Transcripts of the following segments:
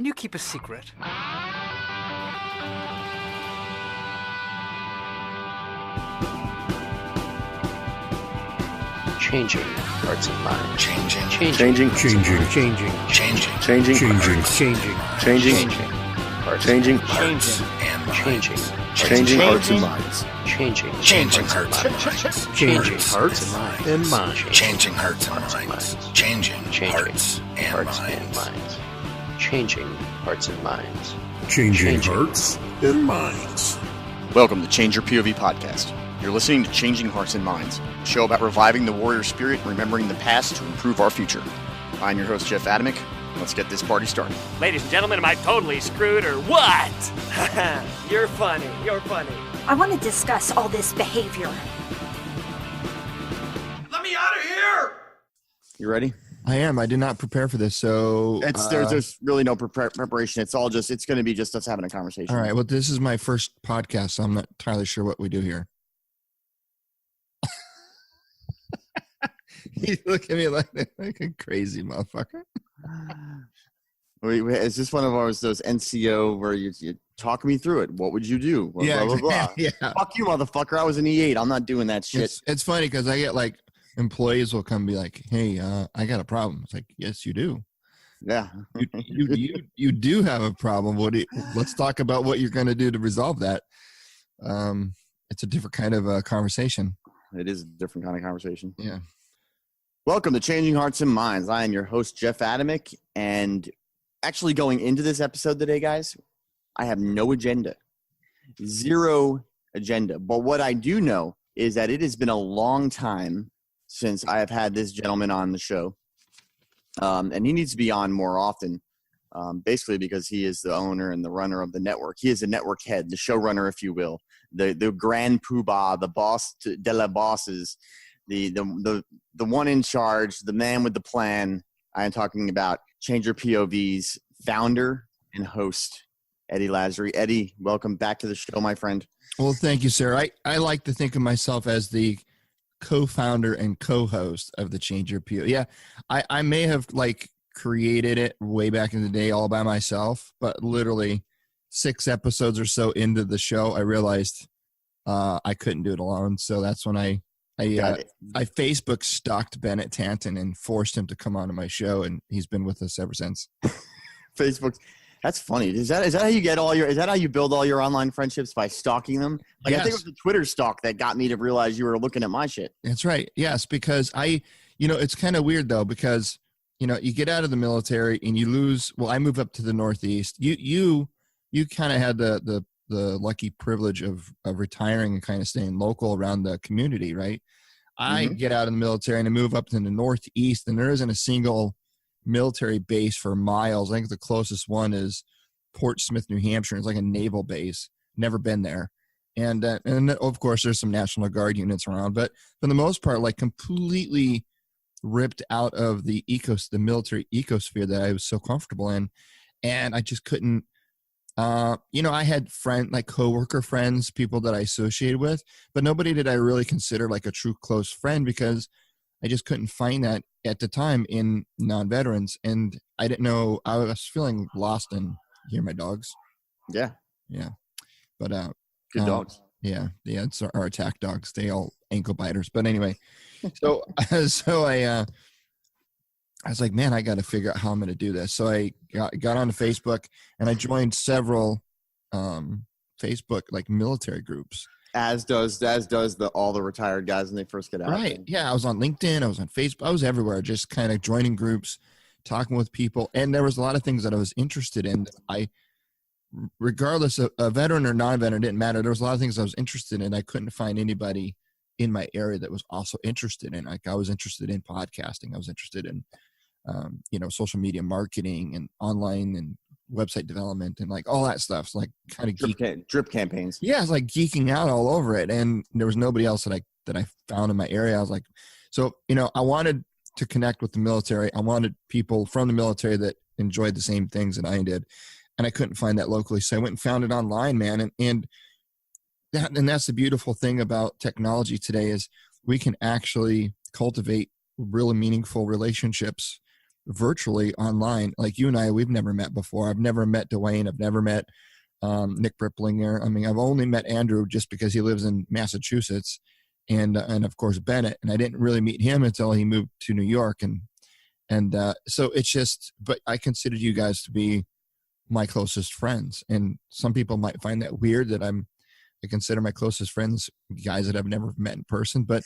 Can you keep a secret? Changing hearts and minds. Changing hearts and minds. Changing hearts and minds. Changing hearts and minds. Changing hearts and minds. Changing hearts and minds. Changing hearts and minds. Changing hearts and minds. Welcome to Change Your POV podcast. You're listening to Changing Hearts and Minds, a show about reviving the warrior spirit and remembering the past to improve our future. I'm your host, Jeff Adamick. Let's get this party started. Ladies and gentlemen, am I totally screwed or what? You're funny. I want to discuss all this behavior. Let me out of here! You ready? I am. I did not prepare for this, so There's really no preparation. It's going to be just us having a conversation. All right. Well, this is my first podcast, so I'm not entirely sure what we do here. You look at me like a crazy motherfucker. Is this one of those NCO where you talk me through it? What would you do? Blah, Yeah, blah, blah, blah. yeah. Fuck you, motherfucker. I was an E8. I'm not doing that shit. It's funny because I get like employees will come and be like, "Hey, I got a problem." It's like, "Yes, you do. Yeah. You do have a problem. Let's talk about what you're going to do to resolve that." It's a different kind of conversation. It is a different kind of conversation. Yeah. Welcome to Changing Hearts and Minds. I am your host, Jeff Adamick, and actually going into this episode today, guys, I have no agenda. Zero agenda. But what I do know is that it has been a long time since I have had this gentleman on the show, and he needs to be on more often, basically because he is the owner and the runner of the network. He is the network head, the showrunner, if you will, the grand poobah, the boss de la bosses, the one in charge, the man with the plan. I am talking about Change Your POV's founder and host, Eddie Lazzari. Eddie, welcome back to the show, my friend. Well, thank you, sir. I like to think of myself as the co-founder and co-host of the Change Your POV. Yeah, I may have created it way back in the day all by myself, but literally 6 episodes or so into the show, I realized I couldn't do it alone. So that's when I Facebook stalked Bennett Tanton and forced him to come onto my show, and he's been with us ever since. Facebook. That's funny. Is that how you get is that how you build all your online friendships, by stalking them? Yes. I think it was the Twitter stalk that got me to realize you were looking at my shit. That's right. Yes, because it's kind of weird though, because you get out of the military and you lose. Well, I moved up to the Northeast. You kind of had the lucky privilege of retiring and kind of staying local around the community, right? I get out of the military and I move up to the Northeast, and there isn't a single military base for miles. I think the closest one is Portsmouth, New Hampshire. It's like a naval base. Never been there. And of course there's some National Guard units around, but for the most part, completely ripped out of the military ecosphere that I was so comfortable in. And I just couldn't, I had coworker friends, people that I associated with, but nobody did I really consider a true close friend, because I just couldn't find that at the time in non-veterans. And I didn't know, I was feeling lost. And you hear my dogs? Yeah. Yeah. But, good dogs. Yeah. It's our attack dogs. They all ankle biters. But anyway, so I was like, man, I got to figure out how I'm going to do this. So I got onto Facebook and I joined several Facebook military groups. As does all the retired guys when they first get out. Right. Yeah. I was on LinkedIn. I was on Facebook. I was everywhere, just kind of joining groups, talking with people. And there was a lot of things that I was interested in. Regardless of a veteran or non-veteran, it didn't matter. There was a lot of things I was interested in. I couldn't find anybody in my area that was also interested in. I was interested in podcasting. I was interested in, social media marketing and online and website development and all that stuff. So kind of drip campaigns. Yeah, I was geeking out all over it, and there was nobody else that I found in my area. I was like, I wanted to connect with the military. I wanted people from the military that enjoyed the same things that I did, and I couldn't find that locally. So I went and found it online, man, and that's the beautiful thing about technology today is we can actually cultivate really meaningful relationships virtually online. Like you and I, we've never met before. I've never met Dwayne. I've never met Nick Briplinger. I mean, I've only met Andrew just because he lives in Massachusetts, and of course Bennett. And I didn't really meet him until he moved to New York. And so it's just, but I consider you guys to be my closest friends. And some people might find that weird that I consider my closest friends guys that I've never met in person. But,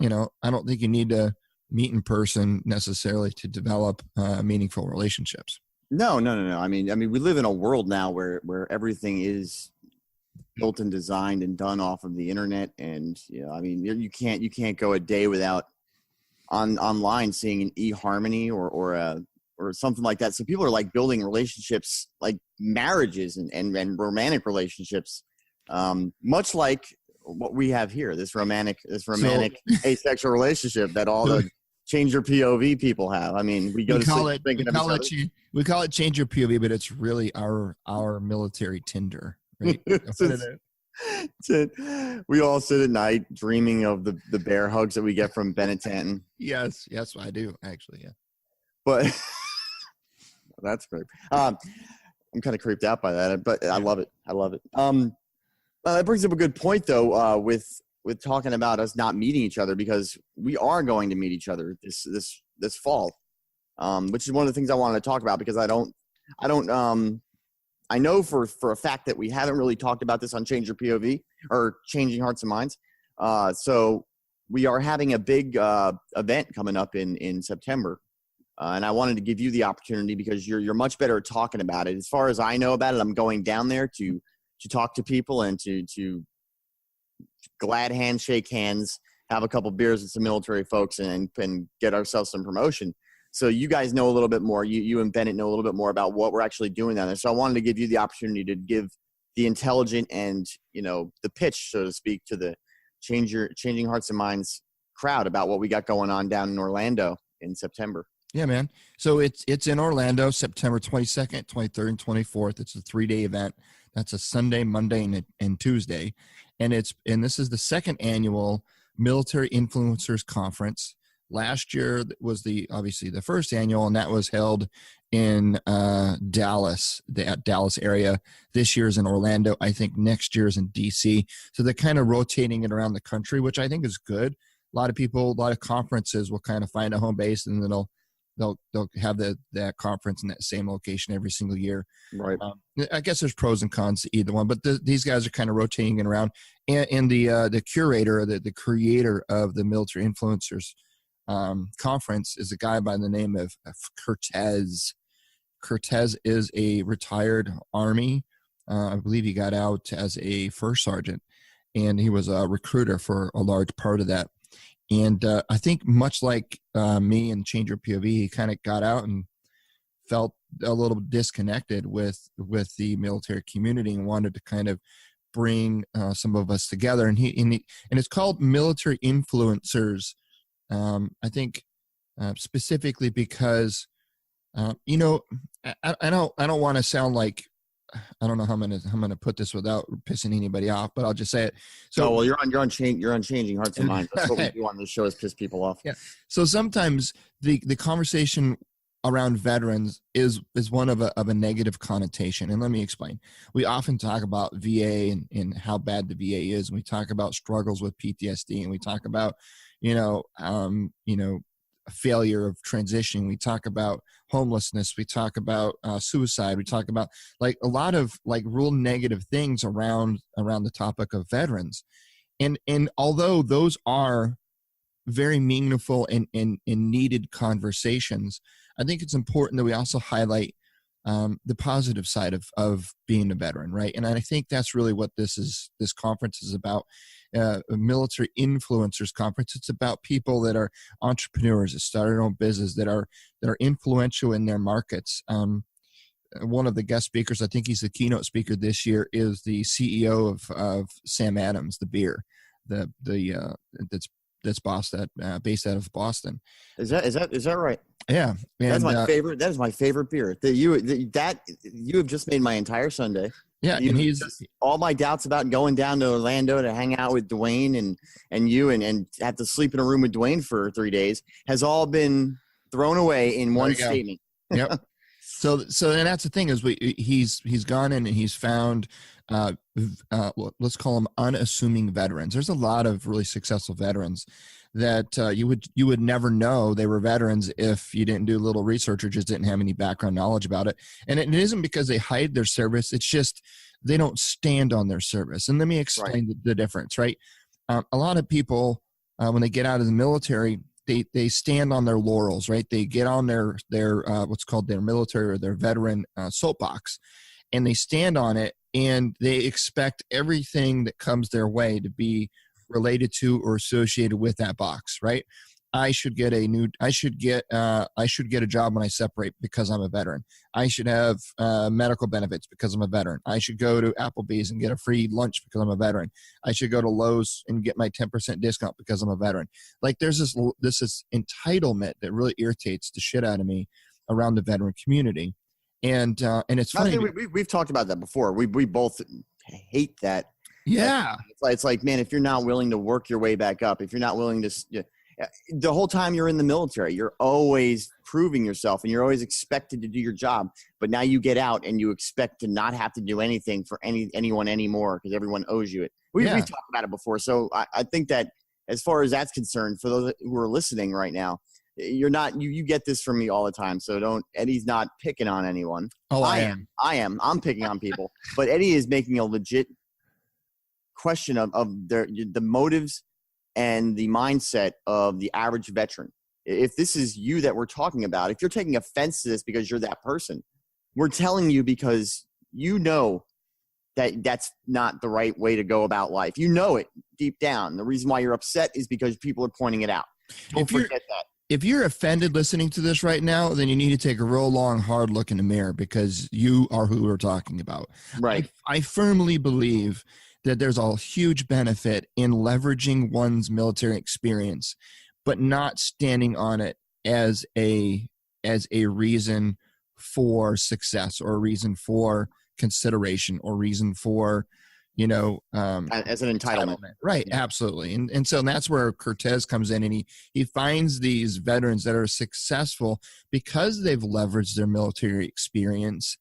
I don't think you need to meet in person necessarily to develop meaningful relationships. No. I mean, we live in a world now where everything is built and designed and done off of the internet. And, you can't go a day without online seeing an eHarmony or something like that. So people are like building relationships, like marriages and romantic relationships, much like what we have here, this romantic asexual relationship that all the Change Your POV people have. I mean, we call it Change Your POV, but it's really our military Tinder, right? We all sit at night dreaming of the bear hugs that we get from Bennett Tanton. Yes, I do actually. Yeah, but that's great. I'm kind of creeped out by that, but I love it. That brings up a good point though, with talking about us not meeting each other, because we are going to meet each other this fall, which is one of the things I wanted to talk about, because I know for a fact that we haven't really talked about this on Change Your POV or Changing Hearts and Minds. So we are having a big event coming up in September. And I wanted to give you the opportunity, because you're much better at talking about it. As far as I know about it, I'm going down there to talk to people and to glad handshake hands, have a couple beers with some military folks, and get ourselves some promotion. So you guys know a little bit more. You and Bennett know a little bit more about what we're actually doing down there. So I wanted to give you the opportunity to give the intelligent and, the pitch, so to speak, to the Changing Hearts and Minds crowd about what we got going on down in Orlando in September. Yeah, man. So it's in Orlando, September 22nd, 23rd, and 24th. It's a 3-day event. That's a Sunday, Monday, and Tuesday. And this is the second annual Military Influencers Conference. Last year was obviously the first annual, and that was held in Dallas, the Dallas area. This year is in Orlando. I think next year is in DC. So they're kind of rotating it around the country, which I think is good. A lot of conferences will kind of find a home base, and then they'll have that conference in that same location every single year. Right. I guess there's pros and cons to either one, but these guys are kind of rotating it around. And the curator, the creator of the Military Influencers conference is a guy by the name of Cortez. Cortez is a retired Army. I believe he got out as a first sergeant, and he was a recruiter for a large part of that. And I think much like me and Change Your POV, he kind of got out and felt a little disconnected with the military community and wanted to kind of bring some of us together. And it's called Military Influencers. I think specifically because I don't want to sound like, I don't know how I'm gonna put this without pissing anybody off, but I'll just say it. So, you're on Changing Hearts and Minds. That's what we do on this show, is piss people off. Yeah. So sometimes the conversation around veterans is one of a negative connotation, and let me explain. We often talk about VA and how bad the VA is, and we talk about struggles with PTSD, and we talk about failure of transition. We talk about homelessness. We talk about suicide. We talk about like a lot of like real negative things around the topic of veterans. And although those are very meaningful and needed conversations, I think it's important that we also highlight the positive side of being a veteran, right? And I think that's really what this conference is about. A military influencers conference. It's about people that are entrepreneurs, that start their own business, that are influential in their markets. One of the guest speakers, I think he's the keynote speaker this year, is the CEO of Sam Adams, the beer, that's based out of Boston. Is that right? Yeah, and that's my favorite. That is my favorite beer. You have just made my entire Sunday. Yeah, and he's all my doubts about going down to Orlando to hang out with Dwayne and you and have to sleep in a room with Dwayne for 3 days has all been thrown away in one There you go. statement. Yep. So and that's the thing is he's gone in and he's found let's call them unassuming veterans. There's a lot of really successful veterans that you would never know they were veterans if you didn't do a little research or just didn't have any background knowledge about it. And it isn't because they hide their service. It's just they don't stand on their service. And let me explain the difference, right? A lot of people, when they get out of the military, they stand on their laurels, right? They get on their what's called their military or their veteran soapbox, and they stand on it, and they expect everything that comes their way to be related to or associated with that box, right? I should get a job when I separate because I'm a veteran. I should have medical benefits because I'm a veteran. I should go to Applebee's and get a free lunch because I'm a veteran. I should go to Lowe's and get my 10% discount because I'm a veteran. Like there's this entitlement that really irritates the shit out of me around the veteran community. And it's funny. We've talked about that before. We both hate that. Yeah. It's like, man, if you're not willing to work your way back up, if you're not willing to, the whole time you're in the military, you're always proving yourself and you're always expected to do your job. But now you get out and you expect to not have to do anything for anyone anymore because everyone owes you it. We've talked about it before. So I think that as far as that's concerned, for those who are listening right now, you're not, you get this from me all the time. So Eddie's not picking on anyone. Oh, I am. I'm picking on people, but Eddie is making a legit question of the motives and the mindset of the average veteran. If this is you that we're talking about, if you're taking offense to this because you're that person, we're telling you because you know that that's not the right way to go about life. You know it deep down. The reason why you're upset is because people are pointing it out. Don't forget that. If you're offended listening to this right now, then you need to take a real long, hard look in the mirror because you are who we're talking about. Right. I firmly believe that there's a huge benefit in leveraging one's military experience, but not standing on it as a reason for success or a reason for consideration or reason for, as an entitlement. Right. Yeah. Absolutely. And so that's where Cortez comes in, and he finds these veterans that are successful because they've leveraged their military experience,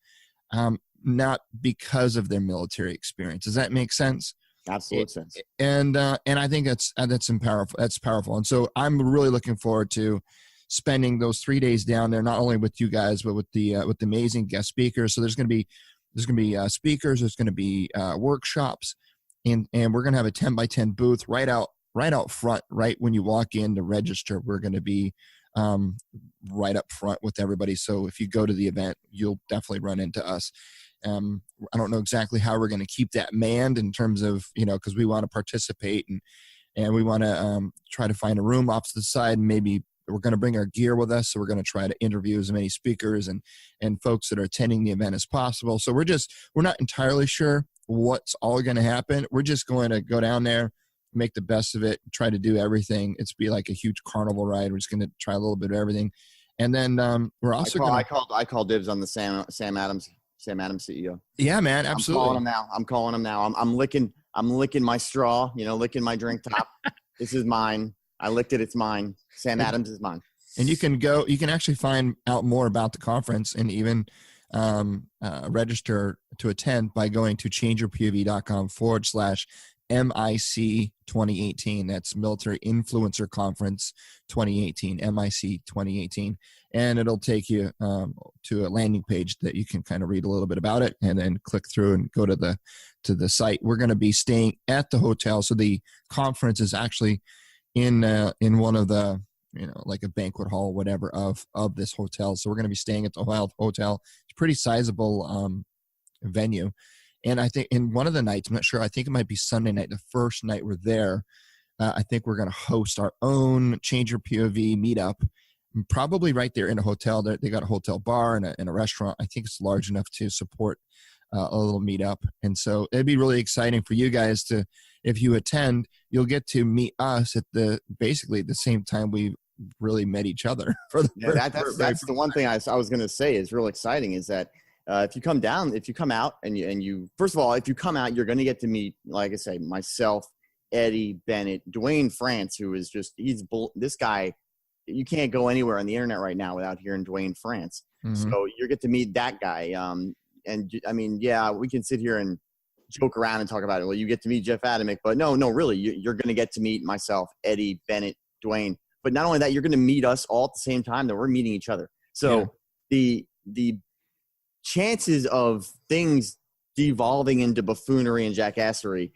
not because of their military experience. Does that make sense? Absolute sense. And I think that's powerful. That's powerful. And so I'm really looking forward to spending those 3 days down there, not only with you guys, but with the amazing guest speakers. So there's going to be speakers. There's going to be workshops, and we're going to have a 10x10 booth right out front. Right when you walk in to register, we're going to be right up front with everybody. So if you go to the event, you'll definitely run into us. I don't know exactly how we're going to keep that manned in terms of, because we want to participate and we want to try to find a room off to the side. And maybe we're going to bring our gear with us. So we're going to try to interview as many speakers and folks that are attending the event as possible. So we're not entirely sure what's all going to happen. We're just going to go down there, make the best of it, try to do everything. It's be like a huge carnival ride. We're just going to try a little bit of everything. And then we're also I call dibs on the Sam Adams CEO. Yeah, man, absolutely. I'm calling him now. I'm licking my straw, licking my drink top. This is mine. I licked it. It's mine. Sam Adams is mine. And you can actually find out more about the conference and even register to attend by going to changeyourpov.com/MIC 2018. That's Military Influencer Conference 2018, MIC 2018. And it'll take you to a landing page that you can kind of read a little bit about it and then click through and go to the site. We're going to be staying at the hotel. So the conference is actually in one of the, like a banquet hall, whatever, of this hotel. So we're going to be staying at the hotel. It's a pretty sizable venue. And I think in one of the nights, I'm not sure, I think it might be Sunday night, the first night we're there, I think we're going to host our own Change Your POV meetup, probably right there in a hotel. They got a hotel bar and a restaurant. I think it's large enough to support a little meetup. And so it'd be really exciting for you guys to, if you attend, you'll get to meet us at basically the same time we really met each other. That's the one thing I was going to say is real exciting is that if you come out and you first of all, if you come out, you're going to get to meet, like I say, myself, Eddie, Bennett, Dwayne France, who is this guy you can't go anywhere on the internet right now without hearing Dwayne France. Mm-hmm. So you get to meet that guy. And I mean, yeah, we can sit here and joke around and talk about it. Well, you get to meet Jeff Adamick, but no, really, you're going to get to meet myself, Eddie, Bennett, Dwayne. But not only that, you're going to meet us all at the same time that we're meeting each other. So the chances of things devolving into buffoonery and jackassery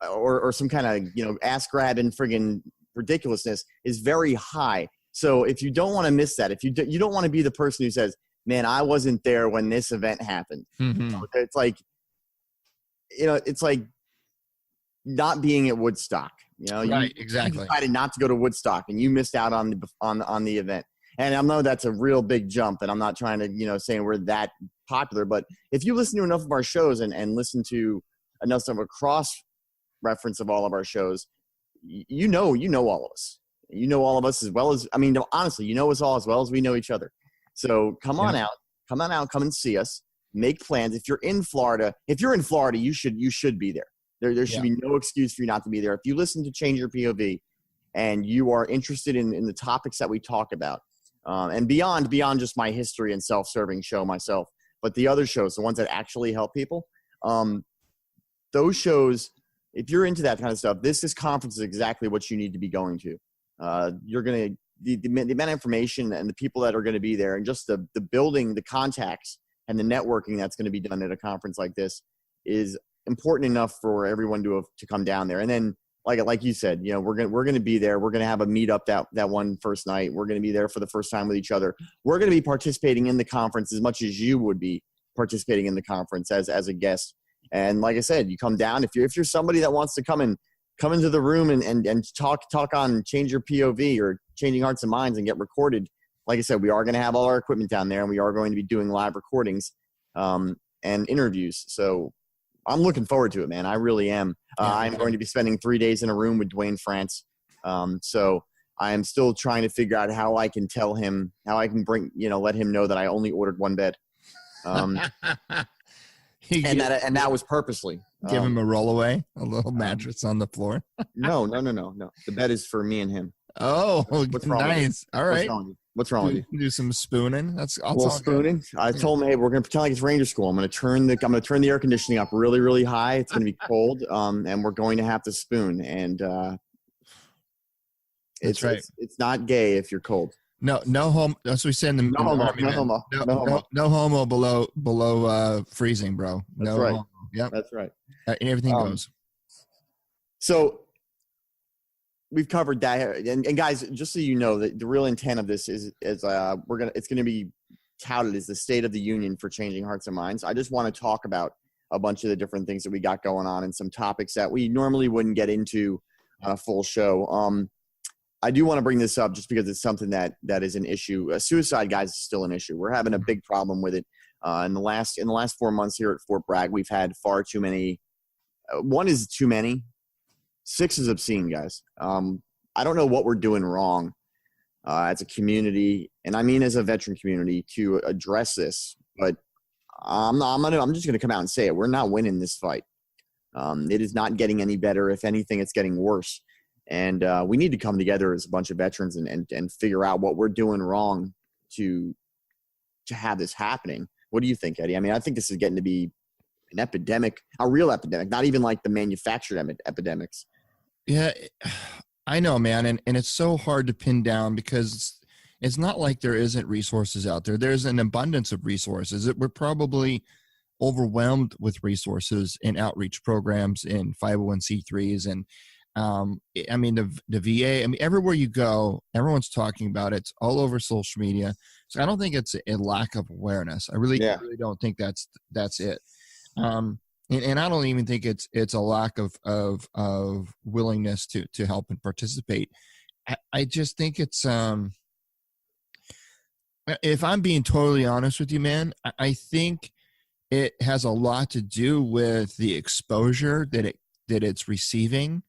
or some kind of, ass grabbing friggin' ridiculousness is very high. So if you don't want to miss that, if you don't want to be the person who says, man, I wasn't there when this event happened. Mm-hmm. It's like not being at Woodstock. Right, exactly. You decided not to go to Woodstock and you missed out on the event. And I know that's a real big jump, and I'm not trying to, say we're that popular, but if you listen to enough of our shows and listen to enough of a cross reference of all of our shows, you know all of us. You know all of us as well as, honestly, you know us all as well as we know each other. So come on out, come and see us, make plans. If you're in Florida, you should be there. There should be no excuse for you not to be there. If you listen to Change Your POV and you are interested in the topics that we talk about, and beyond just my history and self-serving show myself, but the other shows, the ones that actually help people, those shows, if you're into that kind of stuff, this conference is exactly what you need to be going to. You're going to, the amount of information and the people that are going to be there and just the building, the contacts and the networking that's going to be done at a conference like this is important enough for everyone to come down there. And then, like you said, we're going to be there. We're going to have a meetup that one first night. We're going to be there for the first time with each other. We're going to be participating in the conference as much as you would be participating in the conference as a guest. And like I said, you come down if you're somebody that wants to come into the room and talk on Change Your POV or Changing Hearts and Minds and get recorded. Like I said, we are going to have all our equipment down there, and we are going to be doing live recordings and interviews. So I'm looking forward to it, man. I really am. I'm going to be spending 3 days in a room with Dwayne France. So I am still trying to figure out how I can tell him, how I can let him know that I only ordered one bed. And that was purposely. Give him a rollaway, a little mattress on the floor. No. The bed is for me and him. Oh, nice. All right. What's wrong with you? Do some spooning. That's a little spooning. I told him, hey, we're gonna pretend like it's Ranger School. I'm gonna turn the air conditioning up really, really high. It's gonna be cold. And we're going to have to spoon. And that's right. It's not gay if you're cold. No homo. That's what we say in the no homo below freezing, bro. That's right. Homo. Yep. That's right. And everything goes. We've covered that, and guys, just so you know, that the real intent of this is it's going to be touted as the State of the Union for Changing Hearts and Minds. I just want to talk about a bunch of the different things that we got going on and some topics that we normally wouldn't get into on a full show. I do want to bring this up just because it's something that is an issue. Suicide, guys, is still an issue. We're having a big problem with it. In the last 4 months here at Fort Bragg, we've had far too many. One is too many. 6 is obscene, guys. I don't know what we're doing wrong as a community, and I mean as a veteran community, to address this. But I'm just going to come out and say it. We're not winning this fight. It is not getting any better. If anything, it's getting worse. And we need to come together as a bunch of veterans and figure out what we're doing wrong to have this happening. What do you think, Eddie? I mean, I think this is getting to be an epidemic, a real epidemic, not even like the manufactured epidemics. Yeah, I know, man. And it's so hard to pin down because it's not like there isn't resources out there. There's an abundance of resources. We're probably overwhelmed with resources in outreach programs in 501c3s. And I mean, the VA, I mean, everywhere you go, everyone's talking about it. It's all over social media. So I don't think it's a lack of awareness. I really don't think that's it. And I don't even think it's a lack of willingness to help and participate. I just think it's if I'm being totally honest with you, man, I think it has a lot to do with the exposure that it's receiving.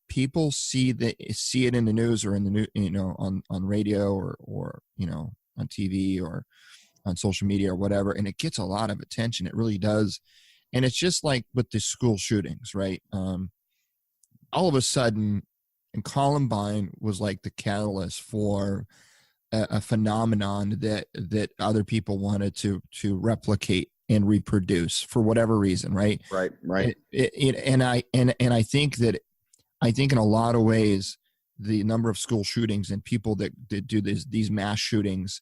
People see it in the news or in the on radio or on TV or on social media or whatever, and it gets a lot of attention. It really does. And it's just like with the school shootings, right? All of a sudden, And Columbine was like the catalyst for a phenomenon that other people wanted to replicate and reproduce for whatever reason, right? Right. And I think in a lot of ways, the number of school shootings and people that do these mass shootings,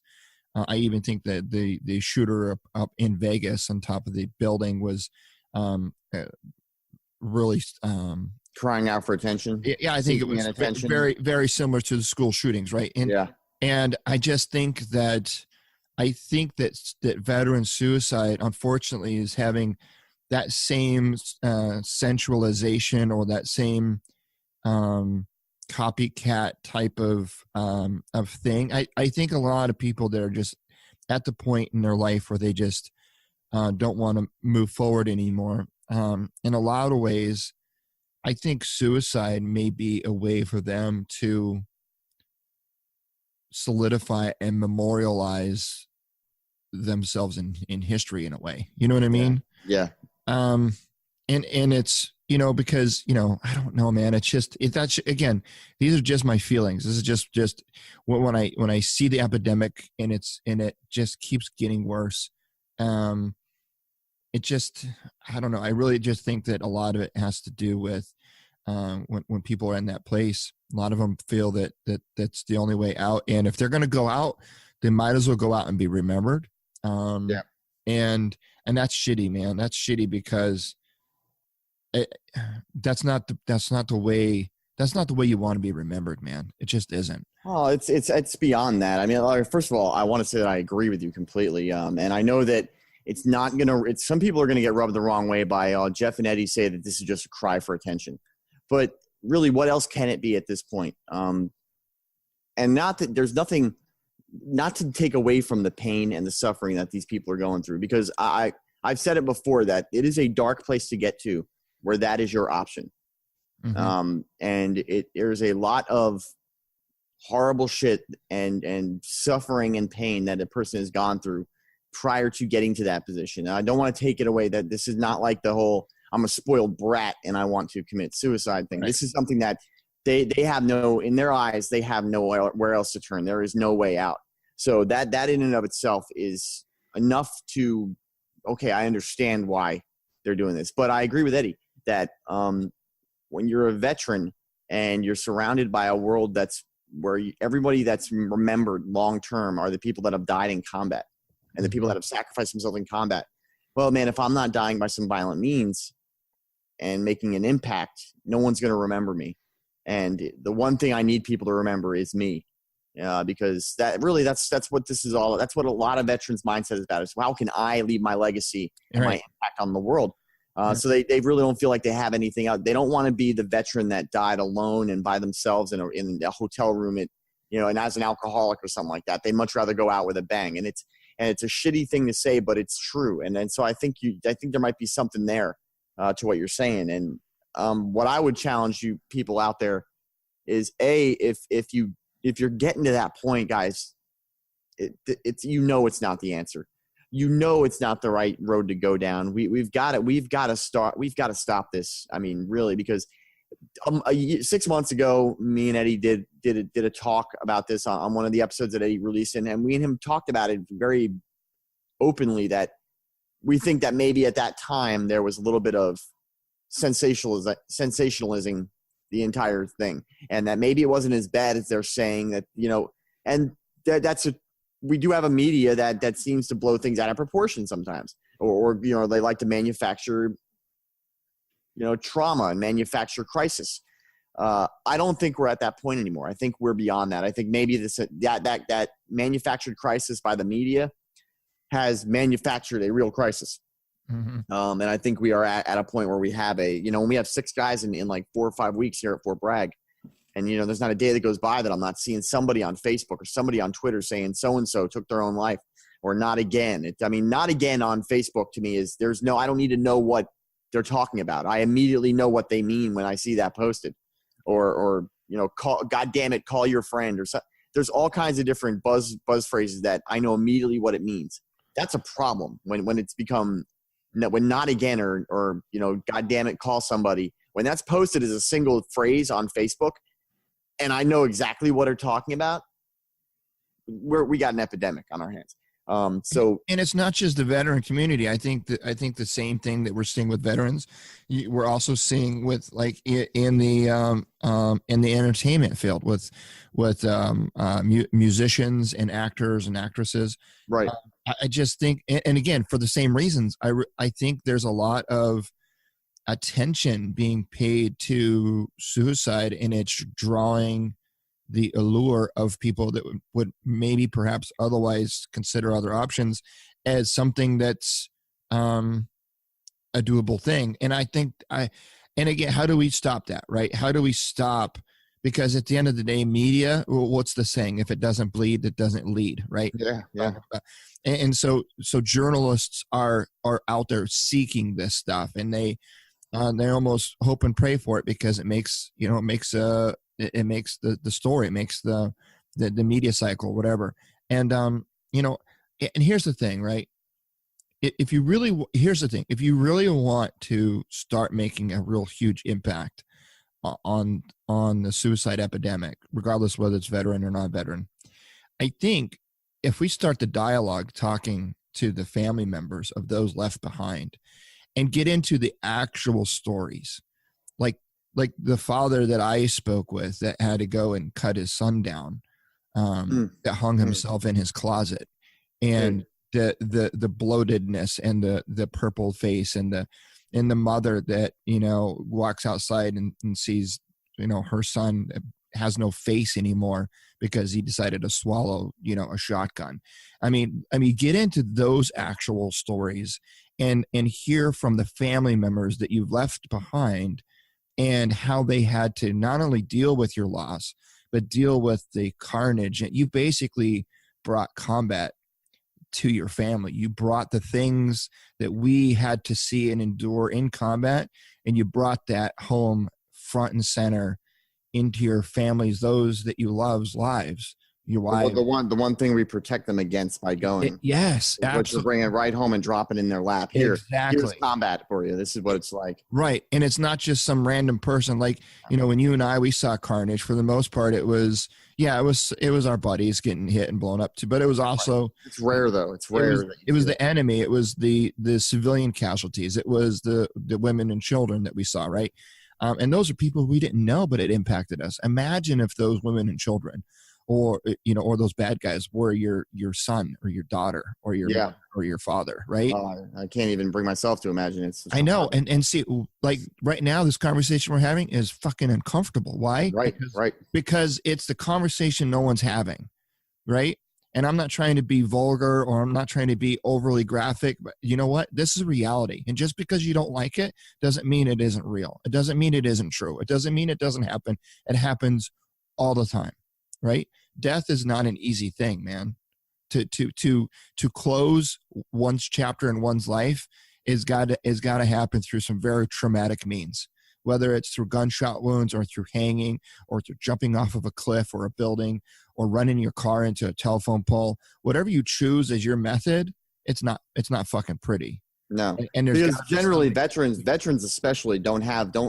I even think that the shooter up in Vegas on top of the building was really crying out for attention. Yeah, I think it was attention. very, very similar to the school shootings, right? And I just think that veteran suicide, unfortunately, is having that same centralization or that same copycat type of thing. I think a lot of people that are just at the point in their life where they just don't want to move forward anymore. In a lot of ways, I think suicide may be a way for them to solidify and memorialize themselves in history in a way. You know what I mean? Yeah. And it's, because, I don't know, man, that's again, these are just my feelings. This is just when I see the epidemic and it just keeps getting worse. It just, I don't know. I really just think that a lot of it has to do with when people are in that place. A lot of them feel that that's the only way out. And if they're going to go out, they might as well go out and be remembered. And that's shitty, man. That's shitty because that's not the way you want to be remembered, man. It just isn't. Oh, it's beyond that. I mean, first of all, I want to say that I agree with you completely. And I know that it's not going to, some people are going to get rubbed the wrong way by Jeff and Eddie say that this is just a cry for attention. But really, what else can it be at this point? And not that there's nothing, not to take away from the pain and the suffering that these people are going through, because I've said it before that it is a dark place to get to where that is your option. Mm-hmm. And there's a lot of horrible shit and suffering and pain that a person has gone through prior to getting to that position. And I don't want to take it away that this is not like the whole I'm a spoiled brat and I want to commit suicide thing. Right. This is something that they have no, in their eyes, they have nowhere else to turn. There is no way out. So that in and of itself is enough to, okay, I understand why they're doing this. But I agree with Eddie that when you're a veteran and you're surrounded by a world that's where everybody that's remembered long-term are the people that have died in combat and the people that have sacrificed themselves in combat. Well, man, if I'm not dying by some violent means and making an impact, no one's going to remember me. And the one thing I need people to remember is me, because that's what this is all. That's what a lot of veterans' mindset is about. Is how can I leave my legacy and my impact on the world? So they really don't feel like they have anything out. They don't want to be the veteran that died alone and by themselves in a hotel room, and as an alcoholic or something like that. They'd much rather go out with a bang. And it's a shitty thing to say, but it's true. And so I think there might be something there to what you're saying. And what I would challenge you people out there is if you're getting to that point, guys, it's it's not the answer. It's not the right road to go down. We've got to stop this. I mean, really, because 6 months ago, me and Eddie did a talk about this on one of the episodes that Eddie released, and we and him talked about it very openly, that we think that maybe at that time there was a little bit of sensationalizing the entire thing, and that maybe it wasn't as bad as they're saying that, and we do have a media that seems to blow things out of proportion sometimes, or they like to manufacture trauma and manufacture crisis. I don't think we're at that point anymore. I think we're beyond that. I think maybe that manufactured crisis by the media has manufactured a real crisis. Mm-hmm. And I think we are at a point where we have when we have 6 guys in like 4 or 5 weeks here at Fort Bragg, and there's not a day that goes by that I'm not seeing somebody on Facebook or somebody on Twitter saying so-and-so took their own life, or not again. Not again on Facebook to me is I don't need to know what they're talking about. I immediately know what they mean when I see that posted, or God damn it, call your friend, or so. There's all kinds of different buzz phrases that I know immediately what it means. That's a problem when it's become, when not again, or God damn it, call somebody. When that's posted as a single phrase on Facebook, and I know exactly what they're talking about, we got an epidemic on our hands. And it's not just the veteran community. I think the same thing that we're seeing with veterans, we're also seeing with like in the entertainment field with musicians and actors and actresses. Right. I just think, and again, for the same reasons, I think there's a lot of attention being paid to suicide, and it's drawing the allure of people that would maybe perhaps otherwise consider other options as something that's a doable thing. And I think and again, how do we stop that, right? How do we stop? Because at the end of the day, media, what's the saying? If it doesn't bleed, it doesn't lead, right? Yeah. And so journalists are out there seeking this stuff, and they almost hope and pray for it because it makes the story, it makes the media cycle, whatever. And and here's the thing, right? If you really want to start making a real huge impact on the suicide epidemic, regardless whether it's veteran or non-veteran, I think if we start the dialogue talking to the family members of those left behind and get into the actual stories, like the father that I spoke with that had to go and cut his son down, that hung himself in his closet, and the bloatedness and the purple face, and the mother that, walks outside and sees, her son has no face anymore because he decided to swallow, a shotgun. I mean, get into those actual stories and hear from the family members that you've left behind, and how they had to not only deal with your loss, but deal with the carnage. And you basically brought combat to your family. You brought the things that we had to see and endure in combat, and you brought that home front and center into your families, those that you love's lives. Your wife. The one thing we protect them against by going. Yes, absolutely. Which is bringing it right home and drop it in their lap. Here's combat for you. This is what it's like. Right. And it's not just some random person. Like, when you and I, we saw carnage, for the most part, it was our buddies getting hit and blown up too. But it was also, it's rare though. It's rare. It was the enemy. It was the civilian casualties. It was the women and children that we saw. Right. And those are people we didn't know, but it impacted us. Imagine if those women and children, or those bad guys were your son or your daughter or your father, right? I can't even bring myself to imagine it. I know. And see, like right now, this conversation we're having is fucking uncomfortable. Why? Right. Because it's the conversation no one's having, right? And I'm not trying to be vulgar, or I'm not trying to be overly graphic, but you know what? This is reality. And just because you don't like it doesn't mean it isn't real. It doesn't mean it isn't true. It doesn't mean it doesn't happen. It happens all the time. Right? Death is not an easy thing, man. To close one's chapter in one's life is got to happen through some very traumatic means, whether it's through gunshot wounds or through hanging or through jumping off of a cliff or a building or running your car into a telephone pole. Whatever you choose as your method, it's not fucking pretty. No, and because generally veterans especially don't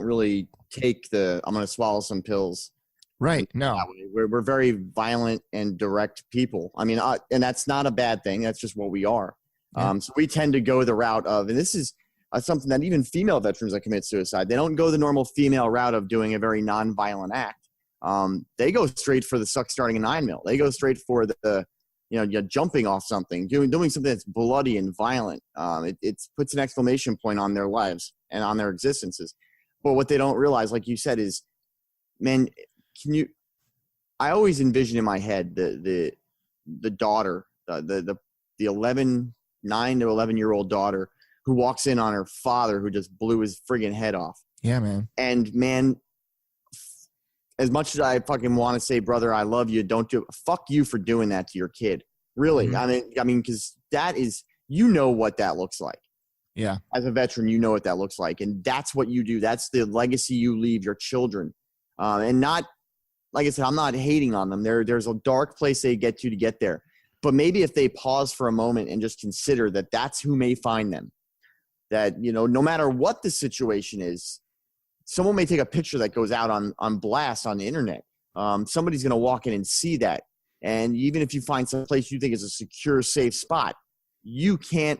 really take the I'm going to swallow some pills. Right. No, we're very violent and direct people. I mean, and that's not a bad thing. That's just what we are. Yeah. So we tend to go the route of, and this is something that even female veterans that commit suicide, they don't go the normal female route of doing a very nonviolent act. They go straight for the suck starting a 9mm. They go straight for the jumping off something, doing something that's bloody and violent. It puts an exclamation point on their lives and on their existences. But what they don't realize, like you said, is, man, I always envision in my head the daughter, the 9 to 11-year-old daughter who walks in on her father who just blew his friggin' head off. Yeah, man. And man, as much as I fucking want to say, brother, I love you, don't do it. Fuck you for doing that to your kid. Really. Mm-hmm. I mean, because that is, what that looks like. Yeah. As a veteran, you know what that looks like. And that's what you do. That's the legacy you leave your children. And not, like I said, I'm not hating on them. There's a dark place they get to get there. But maybe if they pause for a moment and just consider that that's who may find them, that, no matter what the situation is, someone may take a picture that goes out on blast on the internet. Somebody's going to walk in and see that. And even if you find some place you think is a secure, safe spot, you can't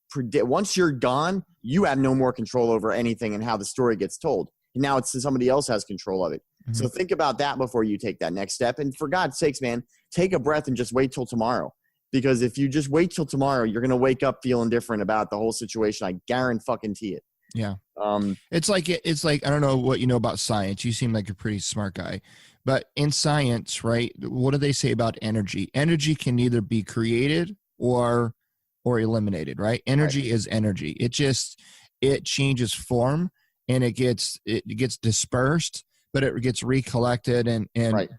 predict. Once you're gone, you have no more control over anything and how the story gets told. And now it's somebody else has control of it. Mm-hmm. So think about that before you take that next step. And for God's sakes, man, take a breath and just wait till tomorrow. Because if you just wait till tomorrow, you're going to wake up feeling different about the whole situation. I guarantee it. Yeah. It's like, I don't know what you know about science. You seem like a pretty smart guy, but in science, right? What do they say about energy? Energy can either be created or eliminated, right? Energy is energy. It changes form and it gets dispersed, but it gets recollected and right.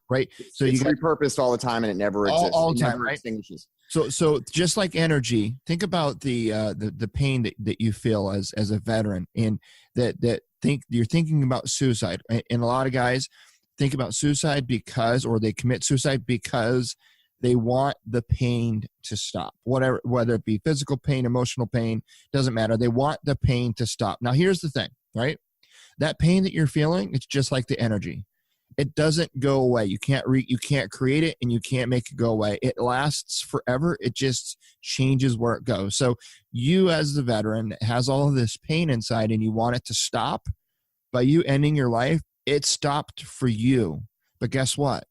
So it's repurposed all the time and it never exists. All the time, never right? Extinguishes. So just like energy, think about the pain that you feel as a veteran, and that you're thinking about suicide. And a lot of guys think about suicide or they commit suicide because they want the pain to stop. Whether it be physical pain, emotional pain, doesn't matter. They want the pain to stop. Now here's the thing, right? That pain that you're feeling, it's just like the energy. It doesn't go away. You can't create it and you can't make it go away. It lasts forever. It just changes where it goes. So you as the veteran that has all of this pain inside and you want it to stop, by you ending your life, it stopped for you. But guess what?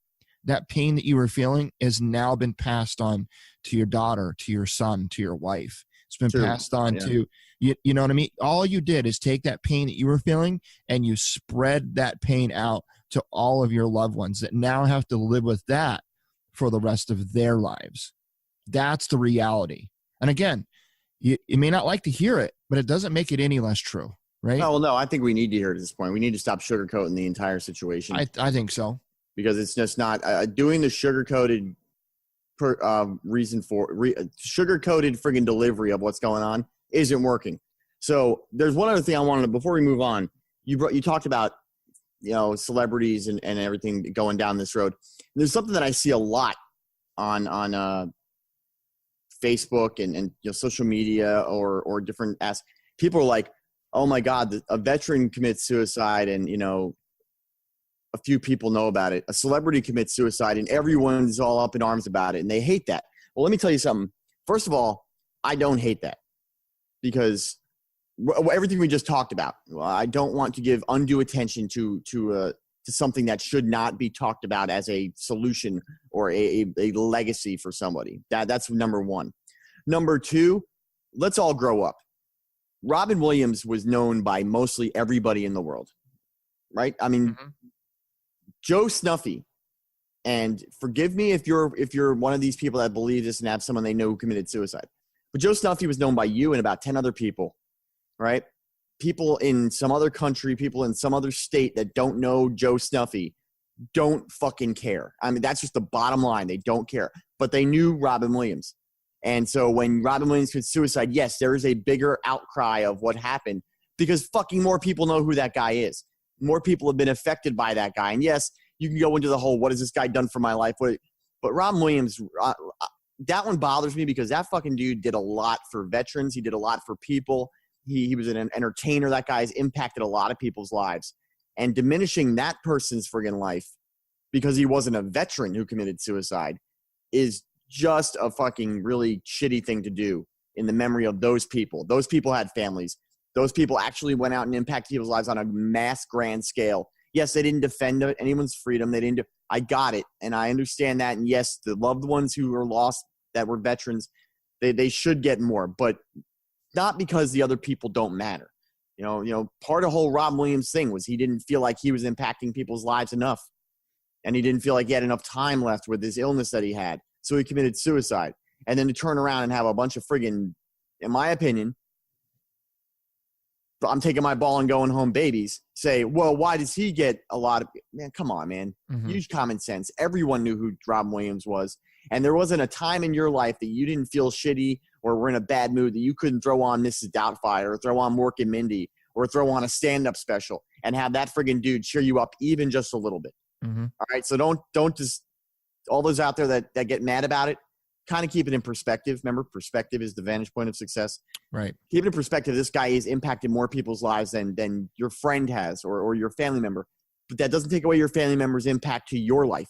That pain that you were feeling has now been passed on to your daughter, to your son, to your wife. It's been passed on to, you know what I mean? All you did is take that pain that you were feeling and you spread that pain out to all of your loved ones that now have to live with that for the rest of their lives. That's the reality. And again, you may not like to hear it, but it doesn't make it any less true, right? Oh, well, no, I think we need to hear it at this point. We need to stop sugarcoating the entire situation. I think so. Because it's just not doing the sugar-coated sugar-coated friggin' delivery of what's going on isn't working. So there's one other thing I wanted to, before we move on, you talked about, celebrities and everything going down this road. There's something that I see a lot on Facebook and social media or different apps. People are like, oh my God, a veteran commits suicide and, a few people know about it. A celebrity commits suicide and everyone's all up in arms about it and they hate that. Well, let me tell you something. First of all, I don't hate that because everything we just talked about. Well, I don't want to give undue attention to something that should not be talked about as a solution or a legacy for somebody. That's number one. Number two, let's all grow up. Robin Williams was known by mostly everybody in the world, right? I mean, Joe Snuffy, and forgive me if you're one of these people that believe this and have someone they know who committed suicide, but Joe Snuffy was known by you and about 10 other people, right? People in some other country, people in some other state that don't know Joe Snuffy don't fucking care. I mean, that's just the bottom line. They don't care, but they knew Robin Williams. And so when Robin Williams committed suicide, yes, there is a bigger outcry of what happened because fucking more people know who that guy is. More people have been affected by that guy. And yes, you can go into the whole, what has this guy done for my life? But Robin Williams, that one bothers me because that fucking dude did a lot for veterans. He did a lot for people. He was an entertainer. That guy's impacted a lot of people's lives. And diminishing that person's friggin' life because he wasn't a veteran who committed suicide is just a fucking really shitty thing to do in the memory of those people. Those people had families. Those people actually went out and impacted people's lives on a mass grand scale. Yes, they didn't defend anyone's freedom. I got it, and I understand that. And yes, the loved ones who were lost that were veterans, they should get more, but not because the other people don't matter. Part of the whole Rob Williams thing was he didn't feel like he was impacting people's lives enough, and he didn't feel like he had enough time left with his illness that he had, so he committed suicide. And then to turn around and have a bunch of friggin', in my opinion, I'm taking my ball and going home babies, say, well, why does he get a lot of – man, come on, man. Huge common sense. Everyone knew who Robin Williams was. And there wasn't a time in your life that you didn't feel shitty or were in a bad mood that you couldn't throw on Mrs. Doubtfire or throw on Mork and Mindy or throw on a stand-up special and have that friggin' dude cheer you up even just a little bit. All right, so don't just – all those out there that get mad about it, kind of keep it in perspective. Remember, perspective is the vantage point of success. Right. Keep it in perspective. This guy has impacted more people's lives than your friend has or your family member. but that doesn't take away your family member's impact to your life.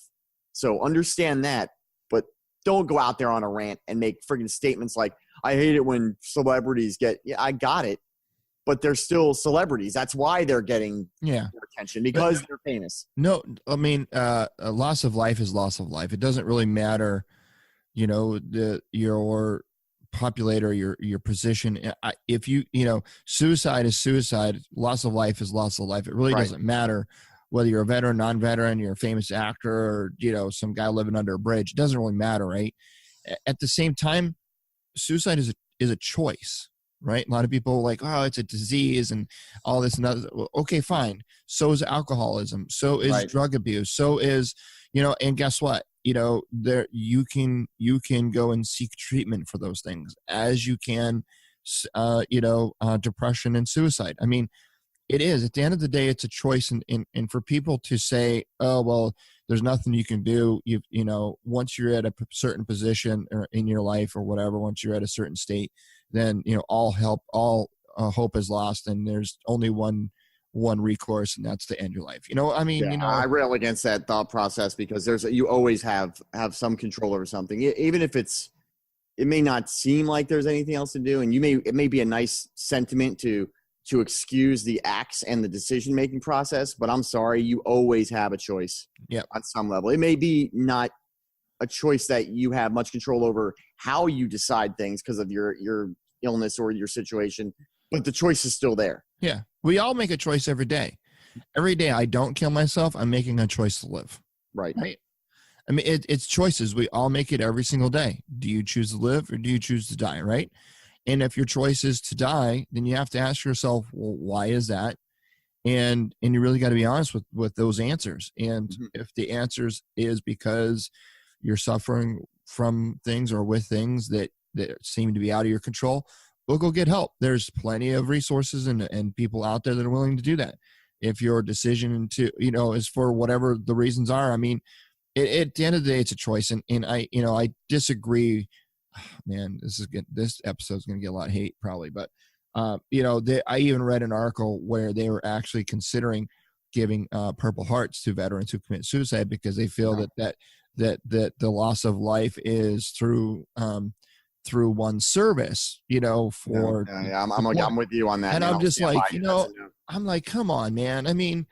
So understand that, but don't go out there on a rant and make friggin' statements like, I hate it when celebrities get, yeah, I got it, but they're still celebrities. That's why they're getting more attention, because they're famous. No, I mean, a loss of life is loss of life. It doesn't really matter, you know, your populator, your position. If suicide is suicide, loss of life is loss of life. It really doesn't matter whether you're a veteran, non-veteran, you're a famous actor, or, you know, some guy living under a bridge. It doesn't really matter, right? At the same time, suicide is a choice, right? A lot of people are like, oh, it's a disease and all this and that. Well, okay, fine. So is alcoholism. So is drug abuse. So is, you know, and guess what? You know, there you can go and seek treatment for those things, as you can, depression and suicide. I mean, it is, at the end of the day, it's a choice. And for people to say, oh, well, there's nothing you can do. You know, once you're at a certain position in your life or whatever, once you're at a certain state, then, you know, all hope is lost. And there's only one recourse, and that's to end your life. You know, I mean, yeah, you know, I rail against that thought process, because you always have some control over something, even if it may not seem like there's anything else to do. And it may be a nice sentiment to excuse the acts and the decision-making process, but I'm sorry, you always have a choice on some level. It may be not a choice that you have much control over how you decide things because of your illness or your situation, but the choice is still there. Yeah. We all make a choice every day. Every day I don't kill myself, I'm making a choice to live. Right. I mean, it's choices. We all make it every single day. Do you choose to live or do you choose to die, right? And if your choice is to die, then you have to ask yourself, well, why is that? And you really got to be honest with those answers. And if the answers is because you're suffering from things or with things that seem to be out of your control, well, go get help. There's plenty of resources and people out there that are willing to do that. If your decision to, you know, is for whatever the reasons are, I mean, at the end of the day, it's a choice. And I disagree. Man, this episode's going to get a lot of hate probably, but I even read an article where they were actually considering giving Purple Hearts to veterans who commit suicide, because they feel that the loss of life is through one's service, you know, for I'm with you on that. And I'm just like, you know, I'm like, come on, man. I mean,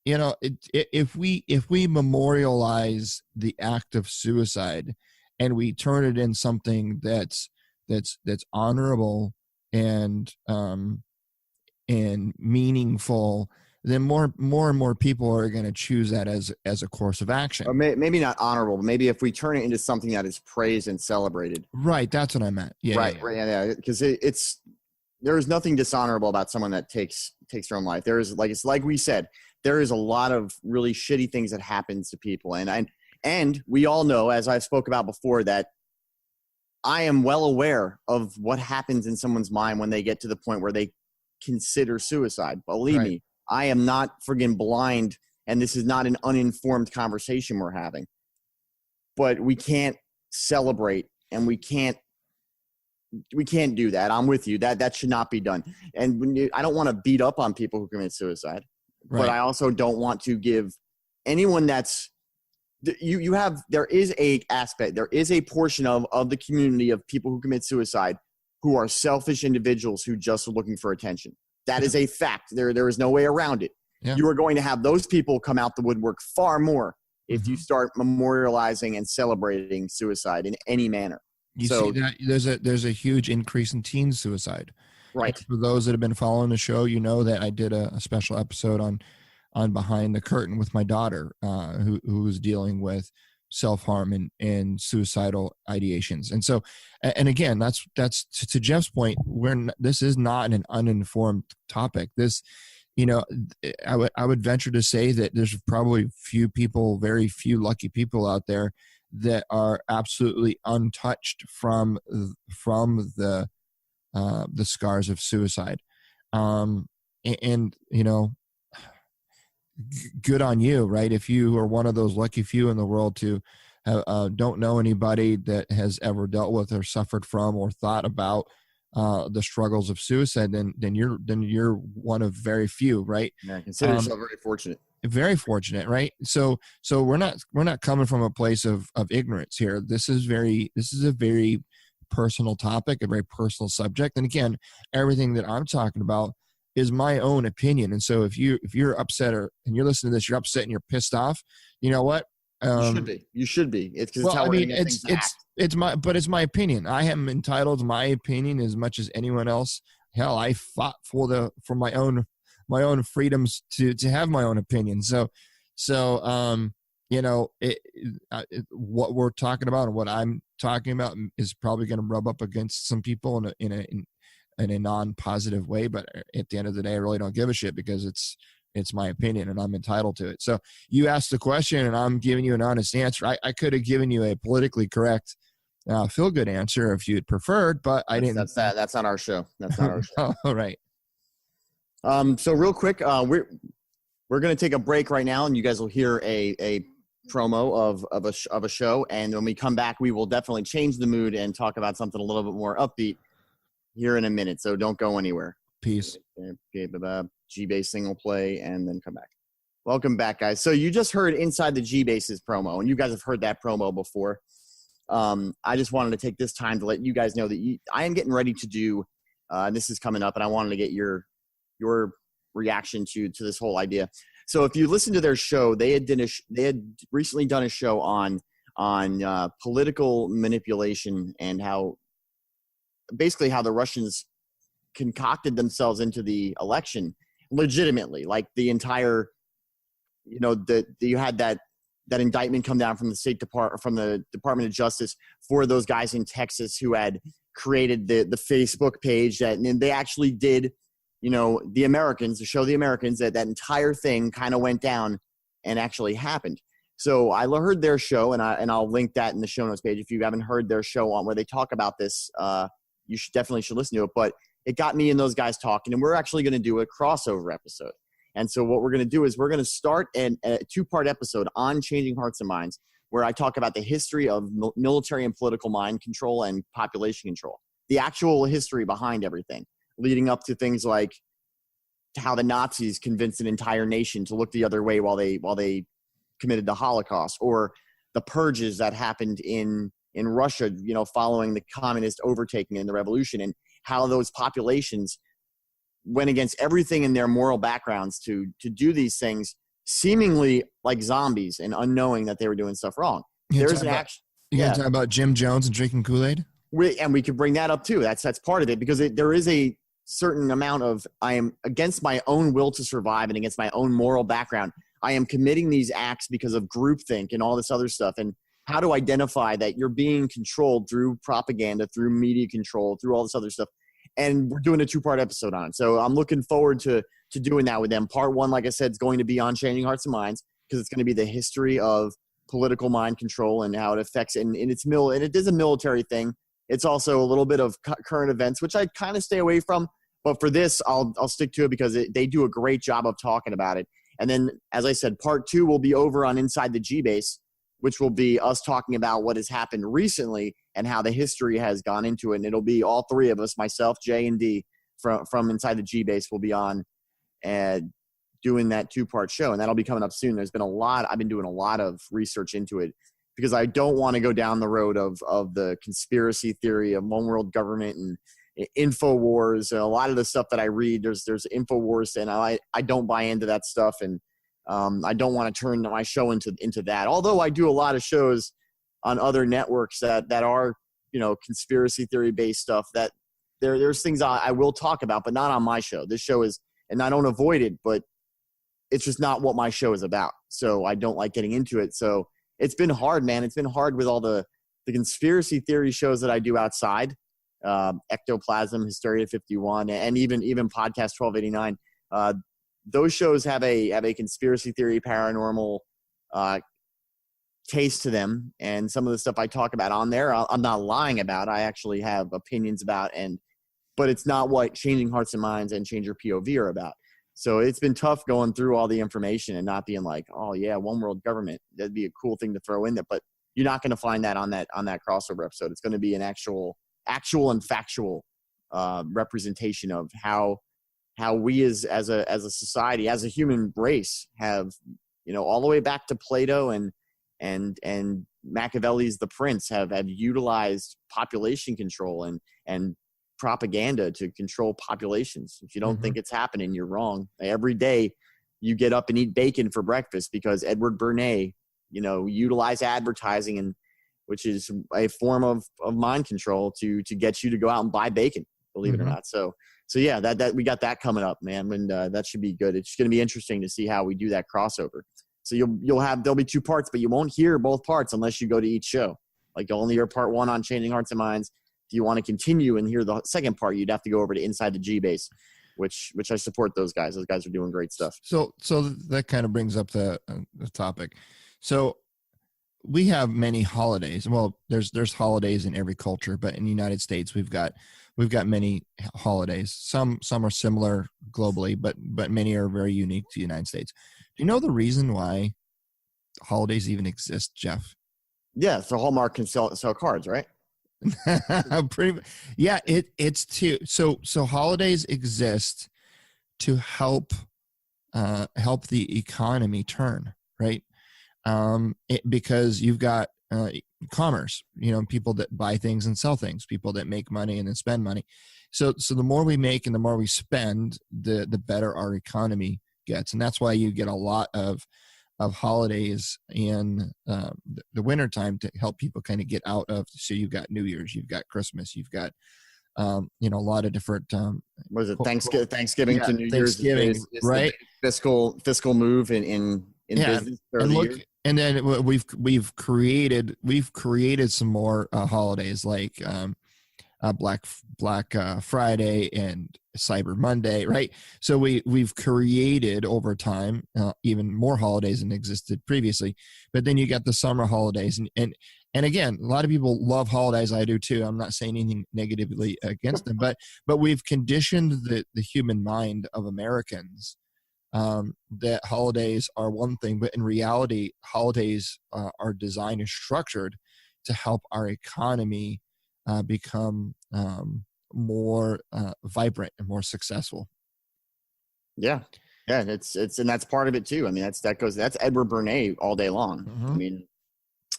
you know, if we memorialize the act of suicide and we turn it in something that's honorable and meaningful, then more and more people are going to choose that as a course of action. Or maybe not honorable, but maybe if we turn it into something that is praised and celebrated. Right. That's what I meant. Yeah. Right. Yeah. Because there is nothing dishonorable about someone that takes their own life. There is, like we said, there is a lot of really shitty things that happens to people. And we all know, as I've spoke about before, that I am well aware of what happens in someone's mind when they get to the point where they consider suicide. Believe me, I am not friggin' blind, and this is not an uninformed conversation we're having. But we can't celebrate, and we can't do that. I'm with you. That should not be done. And I don't want to beat up on people who commit suicide, but I also don't want to give anyone that's there is a portion of the community of people who commit suicide who are selfish individuals who just are looking for attention. That is a fact. There is no way around it. Yeah. You are going to have those people come out the woodwork far more if you start memorializing and celebrating suicide in any manner. You see that there's a huge increase in teen suicide. Right. And for those that have been following the show, you know that I did a special episode on Behind the Curtain with my daughter, who was dealing with self-harm and suicidal ideations. And so, and again, that's to Jeff's point, this is not an uninformed topic. This, you know, I would venture to say that there's probably very few lucky people out there that are absolutely untouched from the scars of suicide. And you know, good on you, right? If you are one of those lucky few in the world to don't know anybody that has ever dealt with or suffered from or thought about the struggles of suicide, then you're one of very few, right? Yeah, consider yourself very fortunate. Very fortunate, right? So we're not coming from a place of ignorance here. This is a very personal topic, a very personal subject. And again, everything that I'm talking about is my own opinion. And so if you're upset and you're listening to this, you're upset and you're pissed off, you know what? You should be. It's because well, I mean, it's my opinion. I am entitled to my opinion as much as anyone else. Hell, I fought for my own freedoms to have my own opinion. So you know, what we're talking about and what I'm talking about is probably going to rub up against some people in a non-positive way. But at the end of the day, I really don't give a shit because it's my opinion and I'm entitled to it. So you asked the question and I'm giving you an honest answer. I could have given you a politically correct, feel-good answer if you'd preferred, but I didn't. That's not our show. That's not our show. All right. So real quick, we're going to take a break right now, and you guys will hear a promo of a show. And when we come back, we will definitely change the mood and talk about something a little bit more upbeat here in a minute. So don't go anywhere. Peace. Okay, G-Base single play and then come back. Welcome back, guys. So you just heard Inside the G-Base's promo, and you guys have heard that promo before. I just wanted to take this time to let you guys know that I am getting ready to do, this is coming up, and I wanted to get your reaction to this whole idea. So if you listen to their show, they had recently done a show on political manipulation and how the Russians concocted themselves into the election legitimately, like the entire, you know, you had that indictment come down from the Department of Justice for those guys in Texas who had created the Facebook page and they actually did, you know, to show the Americans that entire thing kind of went down and actually happened. So I heard their show, and I'll link that in the show notes page. If you haven't heard their show on where they talk about this, you definitely should listen to it. But it got me and those guys talking, and we're actually going to do a crossover episode. And so what we're going to do is we're going to start a 2-part episode on changing hearts and minds, where I talk about the history of military and political mind control and population control, the actual history behind everything, leading up to things like how the Nazis convinced an entire nation to look the other way while they committed the Holocaust, or the purges that happened in Russia, you know, following the communist overtaking in the revolution, and how those populations went against everything in their moral backgrounds to do these things, seemingly like zombies and unknowing that they were doing stuff wrong. There's an action. You gonna talk about Jim Jones and drinking Kool-Aid? We could bring that up too. That's part of it, because there is a certain amount of, I am against my own will to survive and against my own moral background. I am committing these acts because of groupthink and all this other stuff. And how to identify that you're being controlled through propaganda, through media control, through all this other stuff. And we're doing a 2-part episode on it. So I'm looking forward to doing that with them. Part 1, like I said, is going to be on changing hearts and minds, because it's going to be the history of political mind control and how it affects, and it is a military thing. It's also a little bit of current events, which I kind of stay away from. But for this, I'll stick to it because they do a great job of talking about it. And then, as I said, part 2 will be over on Inside the G-Base, which will be us talking about what has happened recently and how the history has gone into it. And it'll be all 3 of us, myself, Jay, and D, from Inside the G-Base will be on and doing that 2-part show. And that'll be coming up soon. I've been doing a lot of research into it, because I don't want to go down the road of the conspiracy theory of one world government and InfoWars. A lot of the stuff that I read, there's InfoWars, and I don't buy into that stuff. And I don't want to turn my show into that. Although I do a lot of shows on other networks that are, you know, conspiracy theory based stuff, that there's things I will talk about, but not on my show. This show is, and I don't avoid it, but it's just not what my show is about. So I don't like getting into it. So it's been hard, man. It's been hard with all the conspiracy theory shows that I do outside, Ectoplasm, Hysteria 51, and even Podcast 1289. Those shows have a conspiracy theory, paranormal taste to them, and some of the stuff I talk about on there, I'm not lying about. I actually have opinions about, but it's not what Changing Hearts and Minds and Change Your POV are about. So it's been tough going through all the information and not being like, oh yeah, one world government. That'd be a cool thing to throw in there, but you're not going to find that on that crossover episode. It's going to be an actual and factual representation of how we as a society, as a human race, have, all the way back to Plato and Machiavelli's The Prince have utilized population control and propaganda to control populations. If you don't think it's happening, you're wrong. Every day you get up and eat bacon for breakfast because Edward Bernays, utilized advertising, and which is a form of mind control to get you to go out and buy bacon, believe it or not. So yeah, that we got that coming up, man. And that should be good. It's going to be interesting to see how we do that crossover. So there'll be 2 parts, but you won't hear both parts unless you go to each show. Like, you'll only hear part 1 on Changing Hearts and Minds. If you want to continue and hear the second part, you'd have to go over to Inside the G Base, which I support those guys. Those guys are doing great stuff. So that kind of brings up the topic. So we have many holidays. Well, there's holidays in every culture, but in the United States, we've got many holidays. Some are similar globally, but many are very unique to the United States. Do you know the reason why holidays even exist, Jeff? Yeah, so Hallmark can sell cards, right? It's too. So holidays exist to help the economy turn, right? Because you've got commerce, people that buy things and sell things, people that make money and then spend money. So the more we make and the more we spend, the better our economy gets. And that's why you get a lot of holidays in the wintertime to help people kind of get out of. So you've got New Year's, you've got Christmas, you've got a lot of different what is it, Thanksgiving to New Thanksgiving, Year's is right? Fiscal move in business. And look, and then we've created some more holidays like Black Friday and Cyber Monday, right? So we've created over time even more holidays than existed previously. But then you got the summer holidays, and again, a lot of people love holidays. I do too. I'm not saying anything negatively against them, but we've conditioned the human mind of Americans that holidays are one thing, but in reality, holidays are designed and structured to help our economy become more vibrant and more successful. Yeah, it's and that's part of it too. I mean, that's Edward Bernays all day long. I mean,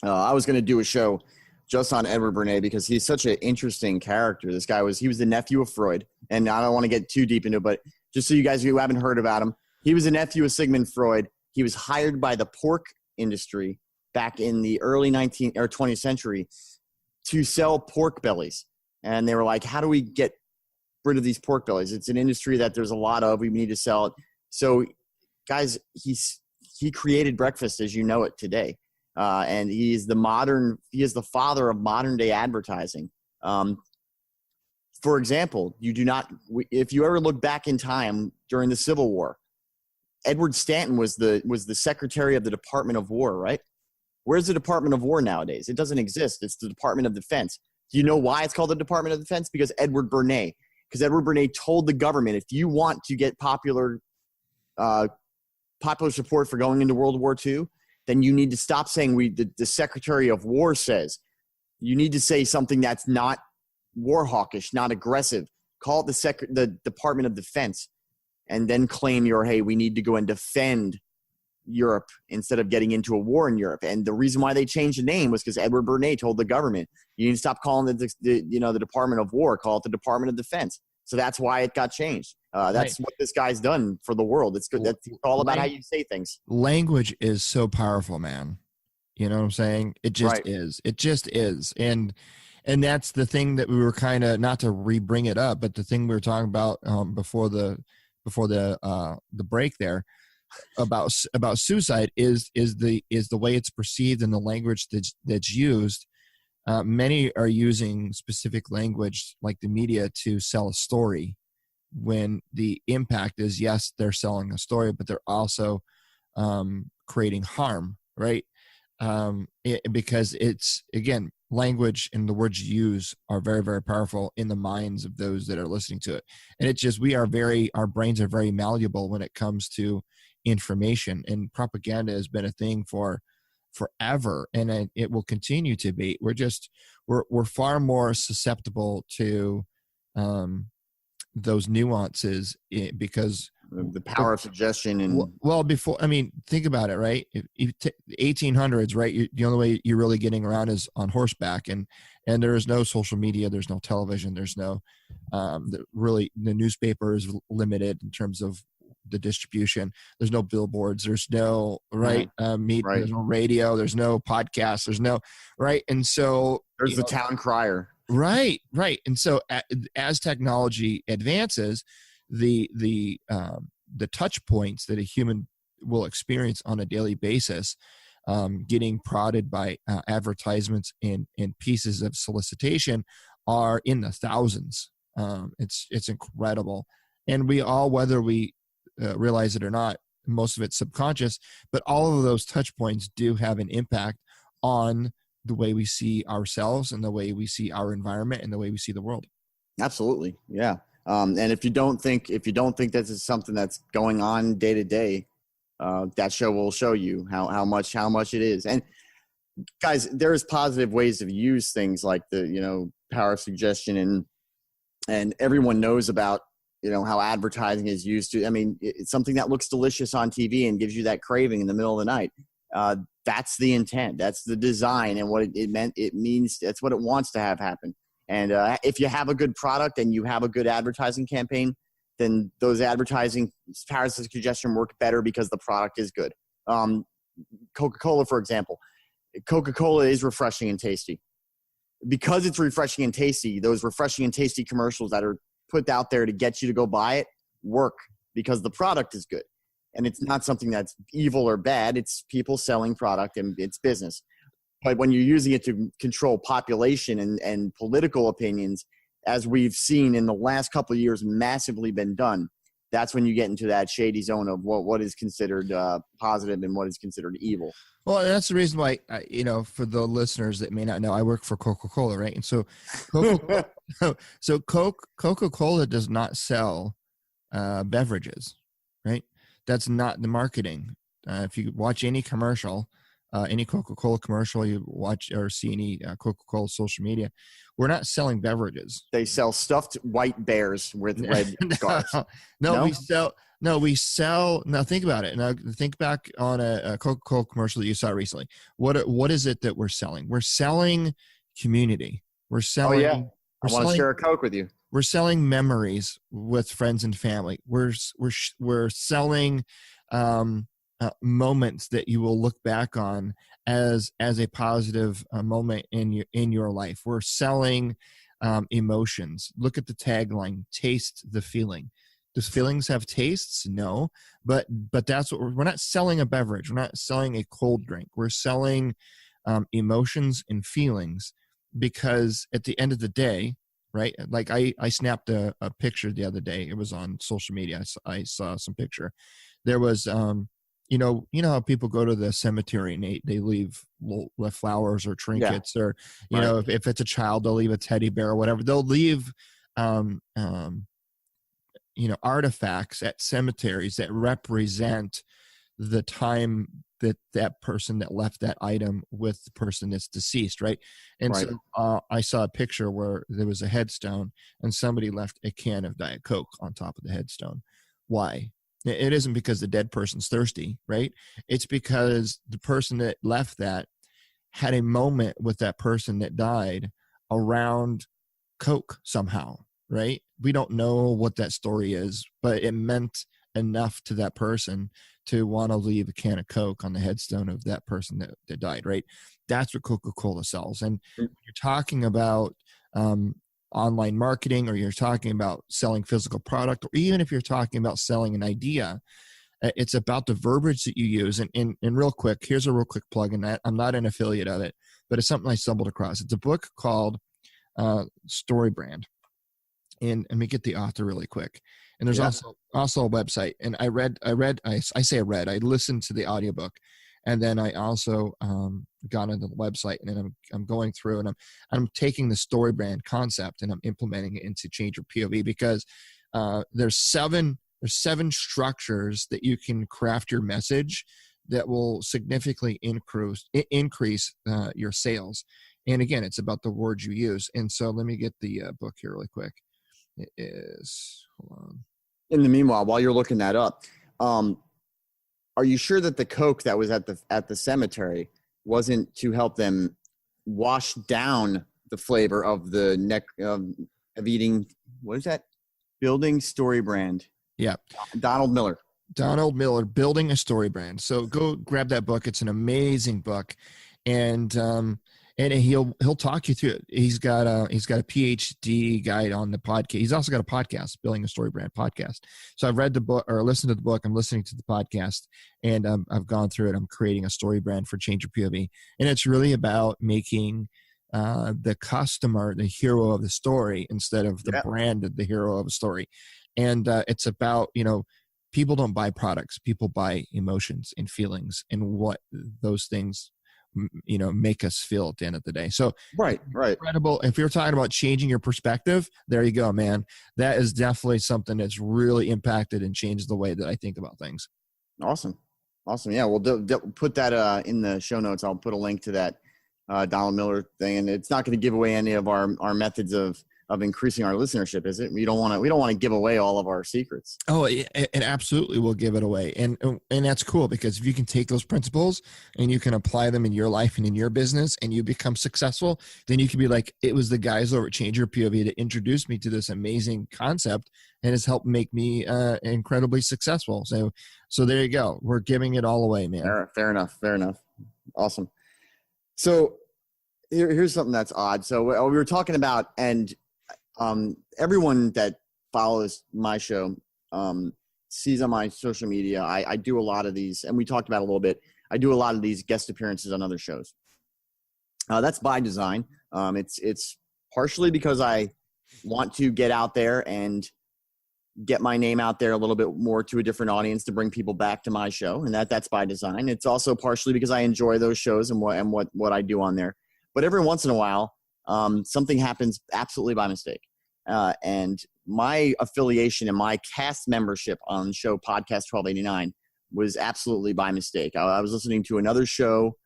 I was going to do a show just on Edward Bernays because he's such an interesting character. This guy he was the nephew of Freud, and I don't want to get too deep into it, but just so you guys who haven't heard about him, he was a nephew of Sigmund Freud. He was hired by the pork industry back in the early 19th or 20th century to sell pork bellies. And they were like, how do we get rid of these pork bellies? It's an industry that there's a lot of. We need to sell it. So, guys, he created breakfast as you know it today. And he is the father of modern day advertising. For example, if you ever look back in time during the Civil War, Edward Stanton was the Secretary of the Department of War, right? Where's the Department of War nowadays? It doesn't exist. It's the Department of Defense. Do you know why it's called the Department of Defense? Because Edward Bernays. Because Edward Bernays told the government, if you want to get popular support for going into World War II, then you need to stop saying the Secretary of War says. You need to say something that's not war hawkish, not aggressive. Call it the Department of Defense, and then claim we need to go and defend Europe instead of getting into a war in Europe. And the reason why they changed the name was because Edward Bernays told the government, you need to stop calling it the Department of War, call it the Department of Defense. So that's why it got changed. That's what this guy's done for the world. It's good. That's all about how you say things. Language is so powerful, man. You know what I'm saying? It just is. It just is. And that's the thing that we were kind of, not to re-bring it up, but the thing we were talking about before the break there about suicide is the way it's perceived and the language that's used. Many are using specific language like the media to sell a story, when the impact is, yes, they're selling a story, but they're also creating harm, right? Because it's, again, language and the words you use are very, very powerful in the minds of those that are listening to it. And it's just, our brains are very malleable when it comes to information, and propaganda has been a thing for forever, and it will continue to be. We're far more susceptible to those nuances because the power of suggestion and before, I mean, think about it, right? If 1800s, right? The only way you're really getting around is on horseback, and there is no social media, there's no television, there's no the newspaper is limited in terms of the distribution. There's no billboards, there's no there's no radio, there's no podcast, there's no and so there's the town crier. Right. And so as technology advances, the touch points that a human will experience on a daily basis, getting prodded by advertisements and pieces of solicitation are in the thousands. It's incredible. And we all, whether we realize it or not, most of it's subconscious, but all of those touch points do have an impact on the way we see ourselves and the way we see our environment and the way we see the world. Absolutely. Yeah. And if you don't think this is something that's going on day to day, that show will show you how much it is. And guys, there's positive ways to use things like the, power of suggestion and everyone knows about, how advertising is used to, I mean, it's something that looks delicious on TV and gives you that craving in the middle of the night. That's the intent. That's the design and what it means. That's what it wants to have happen. And if you have a good product and you have a good advertising campaign, then those advertising powers of suggestion work better because the product is good. Coca-Cola, for example. Coca-Cola is refreshing and tasty. Because it's refreshing and tasty, those refreshing and tasty commercials that are put out there to get you to go buy it work because the product is good. And it's not something that's evil or bad. It's people selling product and it's business. But when you're using it to control population and political opinions, as we've seen in the last couple of years massively been done, that's when you get into that shady zone of what is considered positive and what is considered evil. Well, that's the reason why, for the listeners that may not know, I work for Coca-Cola, right? And so Coca-Cola does not sell beverages, right? That's not the marketing. If you watch any commercial, any Coca-Cola commercial, you watch or see any Coca-Cola social media, we're not selling beverages. They sell stuffed white bears with red scarves. We sell. Now think about it. Now think back on a Coca-Cola commercial that you saw recently. What is it that we're selling? We're selling community. We're selling. Oh yeah, I want to share a Coke with you. We're selling memories with friends and family. We're selling moments that you will look back on as a positive moment in your life. We're selling emotions. Look at the tagline: "Taste the feeling." Does feelings have tastes? No, but that's what we're not selling a beverage. We're not selling a cold drink. We're selling emotions and feelings, because at the end of the day, right? Like I snapped a picture the other day. It was on social media. I saw some picture. There was, you know how people go to the cemetery and they leave flowers or trinkets, or, you know, if it's a child, they'll leave a teddy bear or whatever. They'll leave, artifacts at cemeteries that represent the time that person that left that item with the person that's deceased, right? And so I saw a picture where there was a headstone and somebody left a can of Diet Coke on top of the headstone. Why? It isn't because the dead person's thirsty, right? It's because the person that left that had a moment with that person that died around Coke somehow, right? We don't know what that story is, but it meant enough to that person to want to leave a can of Coke on the headstone of that person that died, right? That's what Coca-Cola sells. And when you're talking about online marketing, or you're talking about selling physical product, or even if you're talking about selling an idea, it's about the verbiage that you use. And real quick, here's a real quick plug in that. I'm not an affiliate of it, but it's something I stumbled across. It's a book called Story Brand. And let me get the author really quick. And there's also a website. And I listened to the audiobook, and then I also got into the website, and then I'm going through, and I'm taking the story brand concept and I'm implementing it into Change Your POV, because there's seven structures that you can craft your message that will significantly increase your sales. And again, it's about the words you use. And so let me get the book here really quick. It is. Hold on. In the meanwhile, while you're looking that up, are you sure that the Coke that was at the cemetery wasn't to help them wash down the flavor of the of eating? What is that? Building story brand. Yeah. Donald Miller, Building a Story Brand. So go grab that book. It's an amazing book. And he'll talk you through it. He's got a PhD guide on the podcast. He's also got a podcast, Building a Story Brand podcast. So I've read the book or listened to the book. I'm listening to the podcast, and I've gone through it. I'm creating a story brand for Change Your POV, and it's really about making the customer the hero of the story instead of the brand the hero of a story. And it's about, people don't buy products. People buy emotions and feelings and what those things, make us feel at the end of the day. So right. Incredible. If you're talking about changing your perspective, there you go, man. That is definitely something that's really impacted and changed the way that I think about things. Awesome. Yeah. We'll put that in the show notes. I'll put a link to that Donald Miller thing, and it's not going to give away any of our methods of increasing our listenership, is it? We don't want to give away all of our secrets. Oh, it absolutely will give it away. And that's cool, because if you can take those principles and you can apply them in your life and in your business and you become successful, then you can be like, it was the guys over at Change Your POV that introduced me to this amazing concept and has helped make me incredibly successful. So there you go. We're giving it all away, man. Fair enough. Awesome. So here's something that's odd. So we were talking about, and everyone that follows my show sees on my social media, I do a lot of these, and we talked about it a little bit. I do a lot of these guest appearances on other shows. That's by design. It's partially because I want to get out there and get my name out there a little bit more to a different audience to bring people back to my show, and that's by design. It's also partially because I enjoy those shows and what I do on there. But every once in a while, something happens absolutely by mistake. And my affiliation and my cast membership on the show Podcast 1289 was absolutely by mistake. I was listening to another show,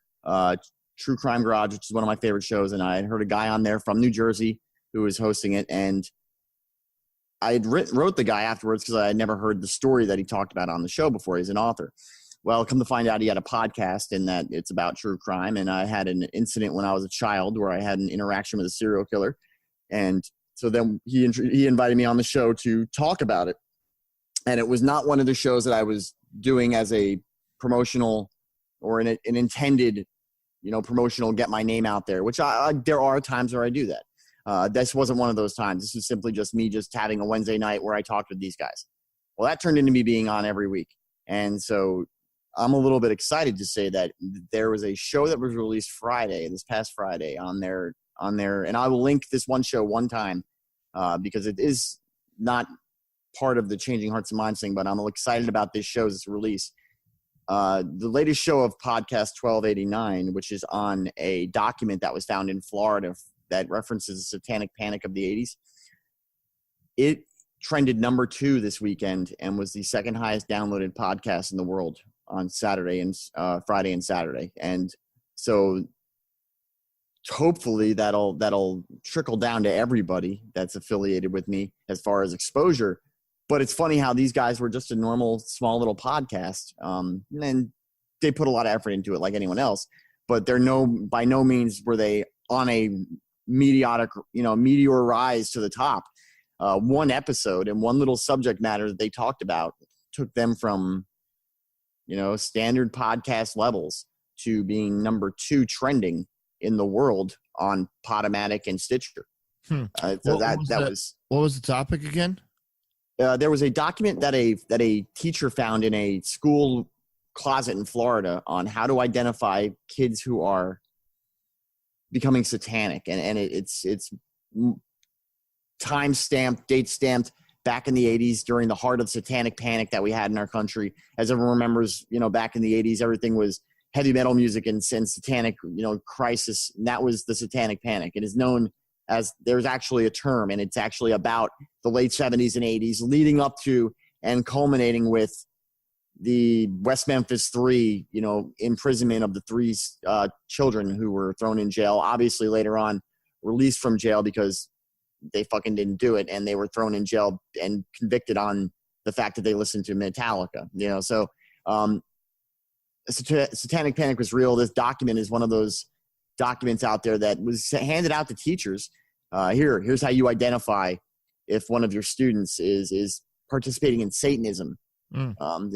True Crime Garage, which is one of my favorite shows, and I had heard a guy on there from New Jersey who was hosting it, and I had wrote the guy afterwards because I had never heard the story that he talked about on the show before. He's an author. Well, come to find out, he had a podcast and that it's about true crime. And I had an incident when I was a child where I had an interaction with a serial killer. And so then he invited me on the show to talk about it. And it was not one of the shows that I was doing as a promotional or an intended, promotional, get my name out there, which there are times where I do that. This wasn't one of those times. This was simply just me just having a Wednesday night where I talked with these guys. Well, that turned into me being on every week. And so I'm a little bit excited to say that there was a show that was released this past Friday on there. And I will link this one show one time because it is not part of the Changing Hearts and Minds thing, but I'm excited about this show's release. The latest show of Podcast 1289, which is on a document that was found in Florida that references the satanic panic of the 80s. It trended number 2 this weekend and was the second highest downloaded podcast in the world on Saturday and Friday and Saturday. And so hopefully that'll trickle down to everybody that's affiliated with me as far as exposure. But it's funny how these guys were just a normal, small little podcast. And they put a lot of effort into it like anyone else, but by no means were they on a meteor rise to the top. One episode and one little subject matter that they talked about took them from, standard podcast levels to being number 2 trending in the world on Podomatic and Stitcher. What was the topic again? There was a document that a teacher found in a school closet in Florida on how to identify kids who are becoming satanic, and it's time stamped, date stamped back in the 80s during the heart of satanic panic that we had in our country. As everyone remembers, back in the 80s, everything was heavy metal music and satanic, crisis. And that was the satanic panic. It is known as, there's actually a term, and it's actually about the late 70s and 80s leading up to and culminating with the West Memphis 3, imprisonment of the 3 children who were thrown in jail, obviously later on released from jail because they fucking didn't do it, and they were thrown in jail and convicted on the fact that they listened to Metallica. So Satanic Panic was real. This document is one of those documents out there that was handed out to teachers. Here's how you identify if one of your students is participating in Satanism,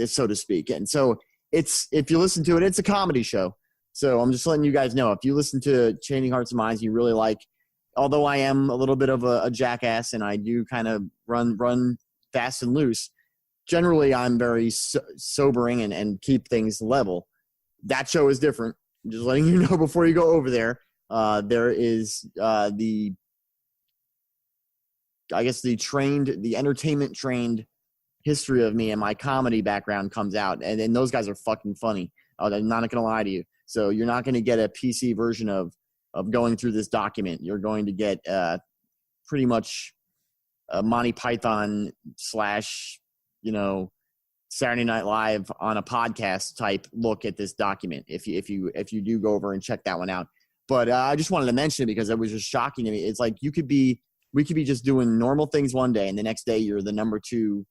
so to speak. And so if you listen to it, it's a comedy show. So I'm just letting you guys know, if you listen to Changing Hearts and Minds, you really like, although I am a little bit of a jackass and I do kind of run fast and loose, generally I'm very sobering and keep things level. That show is different. I'm just letting you know before you go over there. There is the entertainment trained history of me and my comedy background comes out, and those guys are fucking funny. I'm not going to lie to you. So you're not going to get a PC version of going through this document. You're going to get pretty much a Monty Python / Saturday Night Live on a podcast type look at this document if you do go over and check that one out. But I just wanted to mention it because it was just shocking to me. It's like we could be just doing normal things one day, and the next day you're the number 2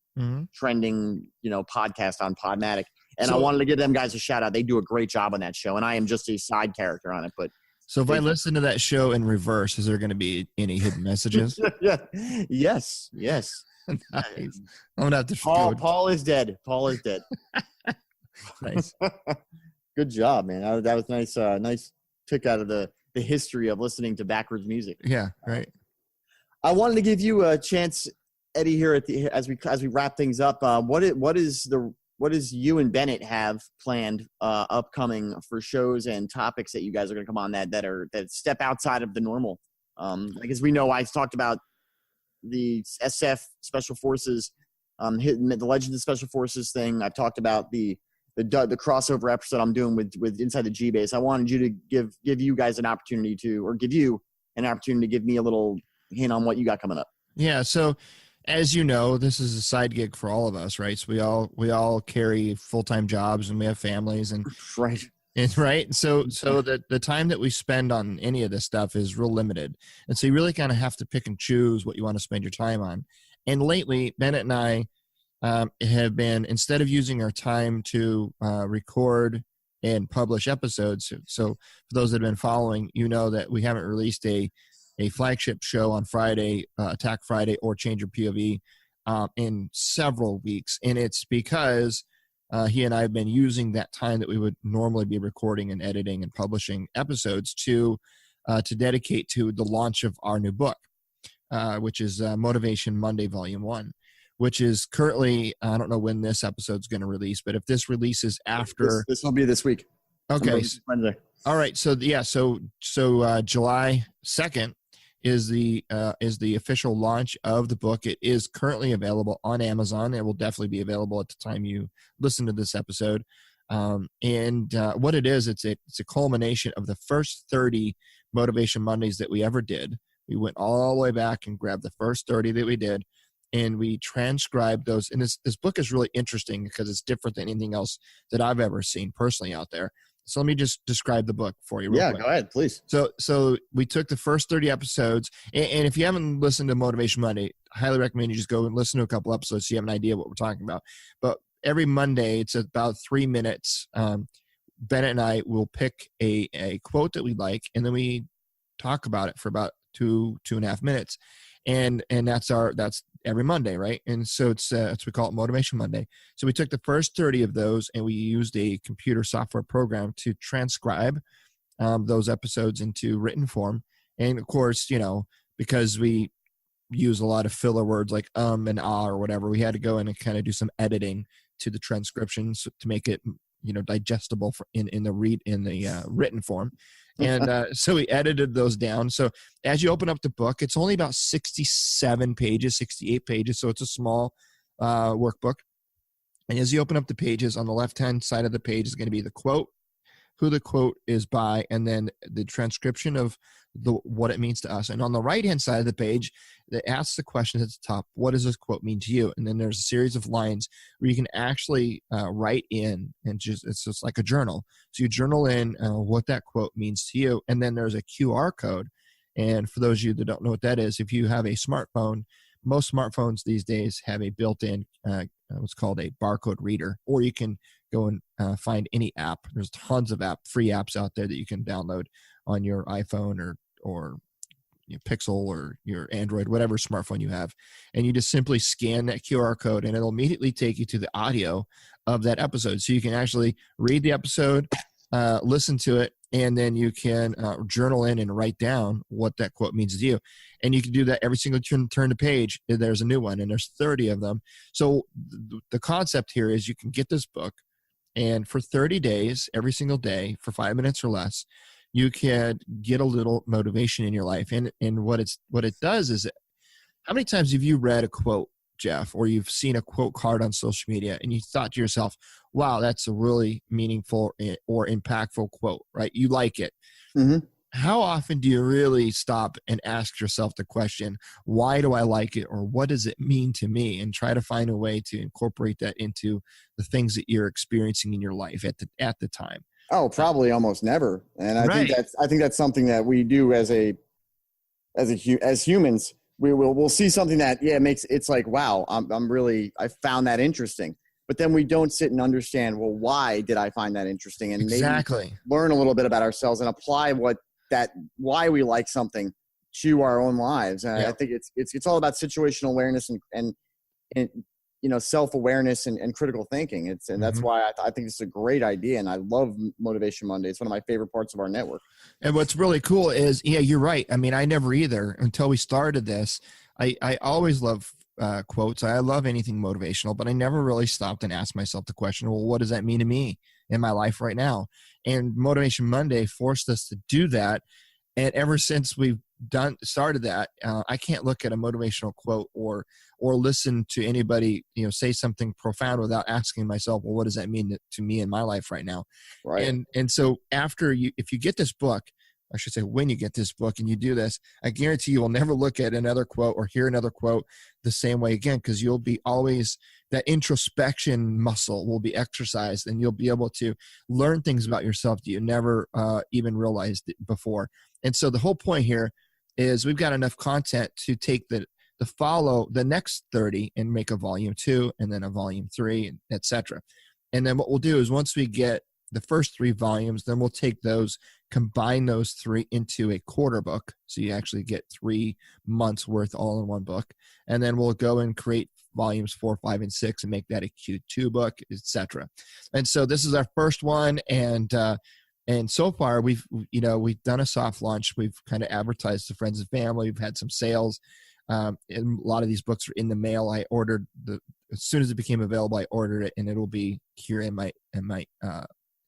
trending podcast on Podmatic. And I wanted to give them guys a shout out. They do a great job on that show, and I am just a side character on it. But so if I listen to that show in reverse, is there going to be any hidden messages? Yes. Nice. I'm gonna have to. Paul is dead. Paul is dead. Nice. Good job, man. That was nice. Nice pick out of the history of listening to backwards music. Yeah. Right. I wanted to give you a chance, Eddie, here as we wrap things up. What does you and Bennett have planned upcoming for shows and topics that you guys are going to come on that step outside of the normal? Because we know I talked about the SF Special Forces, hitting the Legends of Special Forces thing. I've talked about the crossover episode I'm doing with Inside the G Base. I wanted you to give you guys an opportunity to give me a little hint on what you got coming up. Yeah. So, as you know, this is a side gig for all of us, right? So we all carry full-time jobs and we have families and right. And right. So the time that we spend on any of this stuff is real limited. And so you really kind of have to pick and choose what you want to spend your time on. And lately, Bennett and I have been, instead of using our time to record and publish episodes. So for those that have been following, you know that we haven't released a flagship show on Friday, Attack Friday, or Change Your POV in several weeks. And it's because he and I have been using that time that we would normally be recording and editing and publishing episodes to dedicate to the launch of our new book, which is Motivation Monday, Volume 1, which is currently, I don't know when this episode's going to release, but if this releases after... This will be this week. Okay. All right. So July 2nd is the official launch of the book. It is currently available on Amazon. It will definitely be available at the time you listen to this episode. And what it is, it's a culmination of the first 30 Motivation Mondays that we ever did. We went all the way back and grabbed the first 30 that we did, and we transcribed those. And this book is really interesting because it's different than anything else that I've ever seen personally out there. So let me just describe the book for you real quick. Go ahead, please. So we took the first 30 episodes, and if you haven't listened to Motivation Monday, I highly recommend you just go and listen to a couple episodes so you have an idea what we're talking about. But every Monday, it's about 3 minutes. Bennett and I will pick a quote that we like, and then we talk about it for about 2.5 minutes. And that's every Monday, right? And so it's we call it Motivation Monday. So we took the first 30 of those and we used a computer software program to transcribe those episodes into written form. And of course, because we use a lot of filler words like and ah or whatever, we had to go in and kind of do some editing to the transcriptions to make it digestible in the written form. And so we edited those down. So as you open up the book, it's only about 68 pages. So it's a small workbook. And as you open up the pages, on the left-hand side of the page is going to be the quote, who the quote is by, and then the transcription of what it means to us. And on the right-hand side of the page, it asks the question at the top, what does this quote mean to you? And then there's a series of lines where you can actually write in, and it's just like a journal. So you journal in what that quote means to you. And then there's a QR code. And for those of you that don't know what that is, if you have a smartphone, most smartphones these days have a built-in what's called a barcode reader, or you can go and find any app. There's tons of free apps out there that you can download on your iPhone or your Pixel or your Android, whatever smartphone you have. And you just simply scan that QR code and it'll immediately take you to the audio of that episode. So you can actually read the episode, listen to it, and then you can journal in and write down what that quote means to you. And you can do that every single turn the page. There's a new one, and there's 30 of them. So the concept here is you can get this book, and for 30 days, every single day, for 5 minutes or less, you can get a little motivation in your life. And what it does is, how many times have you read a quote, Jeff, or you've seen a quote card on social media and you thought to yourself, wow, that's a really meaningful or impactful quote, right? You like it. Mm-hmm. How often do you really stop and ask yourself the question, why do I like it? Or what does it mean to me? And try to find a way to incorporate that into the things that you're experiencing in your life at the time. Oh, probably almost never. And I think that's something that we do as humans. We'll see something that it's like, wow, I found that interesting. But then we don't sit and understand, well, why did I find that interesting? And maybe learn a little bit about ourselves and apply why we like something to our own lives. And I think it's all about situational awareness and self-awareness and critical thinking. That's why I think it's a great idea. And I love Motivation Monday. It's one of my favorite parts of our network. And what's really cool is, you're right. I mean, I never either until we started this. I always love quotes. I love anything motivational, but I never really stopped and asked myself the question, well, what does that mean to me in my life right now? And Motivation Monday forced us to do that. And ever since we've started that, I can't look at a motivational quote or listen to anybody, say something profound without asking myself, well, what does that mean to me in my life right now? Right. And so if you get this book, I should say, when you get this book and you do this, I guarantee you will never look at another quote or hear another quote the same way again, because you'll be always, that introspection muscle will be exercised, and you'll be able to learn things about yourself that you never even realized before. And so the whole point here is we've got enough content to take the next 30 and make a volume 2 and then a volume 3, etc. And then what we'll do is, once we get the first 3 volumes, then we'll take those, combine those 3 into a quarter book. So you actually get 3 months worth all in one book. And then we'll go and create volumes 4, 5, and 6 and make that a Q2 book, etc. And so this is our first one. And so far we've done a soft launch. We've kind of advertised to friends and family. We've had some sales. And a lot of these books are in the mail. I ordered as soon as it became available, I ordered it, and it'll be here in my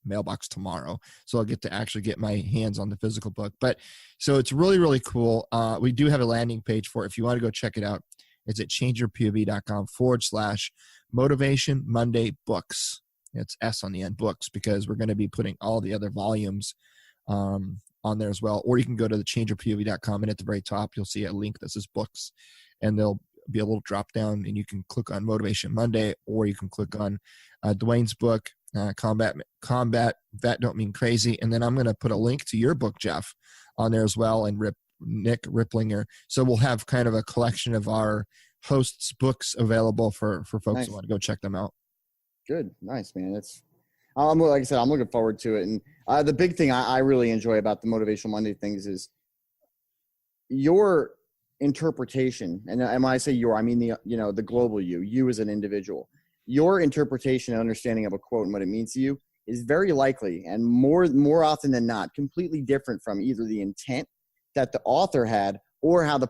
mailbox tomorrow. So I'll get to actually get my hands on the physical book. But so it's really, really cool. We do have a landing page for it. If you want to go check it out, it's at changeyourpov.com/Motivation Monday Books. It's S on the end, books, because we're going to be putting all the other volumes on there as well. Or you can go to the changeyourpov.com, and at the very top, you'll see a link that says books, and there'll be a little drop down, and you can click on Motivation Monday, or you can click on Dwayne's book, Combat That Don't Mean Crazy. And then I'm going to put a link to your book, Jeff, on there as well, and Nick Ripplinger. So we'll have kind of a collection of our hosts' books available for folks who want to go check them out. Good. Nice, man. Like I said, I'm looking forward to it. And the big thing I really enjoy about the Motivational Monday things is your interpretation. And when I say your, I mean the global you as an individual. Your interpretation and understanding of a quote and what it means to you is very likely, and more often than not, completely different from either the intent that the author had or how the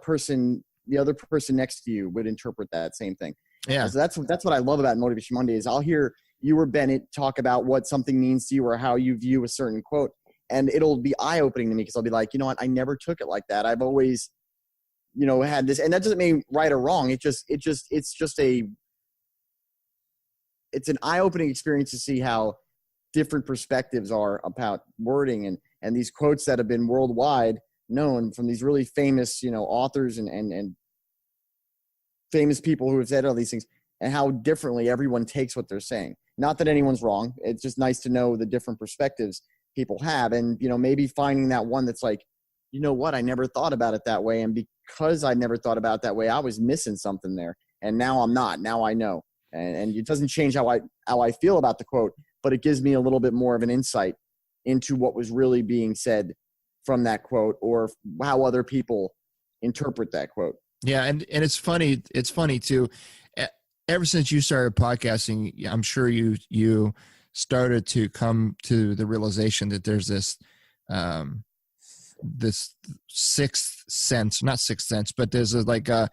other person next to you would interpret that same thing. Yeah. So that's what I love about Motivation Monday is I'll hear you or Bennett talk about what something means to you or how you view a certain quote, and it'll be eye-opening to me because I'll be like, you know what, I never took it like that. I've always, had this, and that doesn't mean right or wrong. It's an eye-opening experience to see how different perspectives are about wording and these quotes that have been worldwide known from these really famous, authors and famous people who have said all these things, and how differently everyone takes what they're saying. Not that anyone's wrong. It's just nice to know the different perspectives people have, and maybe finding that one that's like, you know what? I never thought about it that way. And because I never thought about it that way, I was missing something there. And now I'm not. Now I know. And it doesn't change how I feel about the quote, but it gives me a little bit more of an insight into what was really being said from that quote, or how other people interpret that quote. Yeah. And it's funny. It's funny too. Ever since you started podcasting, I'm sure you started to come to the realization that there's this sixth sense, not sixth sense, but there's like a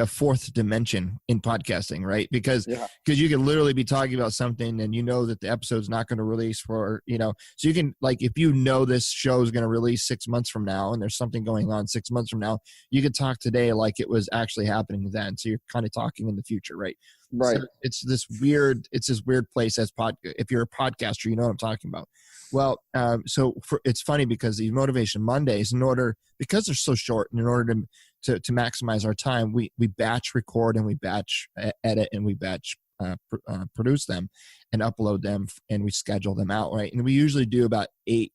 fourth dimension in podcasting, right? Because you can literally be talking about something and you know that the episode's not going to release for, so you can, like, if you know this show is going to release 6 months from now and there's something going on 6 months from now, you could talk today like it was actually happening then. So you're kind of talking in the future, right? Right. So it's this weird place if you're a podcaster, you know what I'm talking about. Well, it's funny because these Motivation Mondays, because they're so short, and in order to maximize our time, we batch record and we batch edit and we batch produce them and upload them, and we schedule them out, right? And we usually do about 8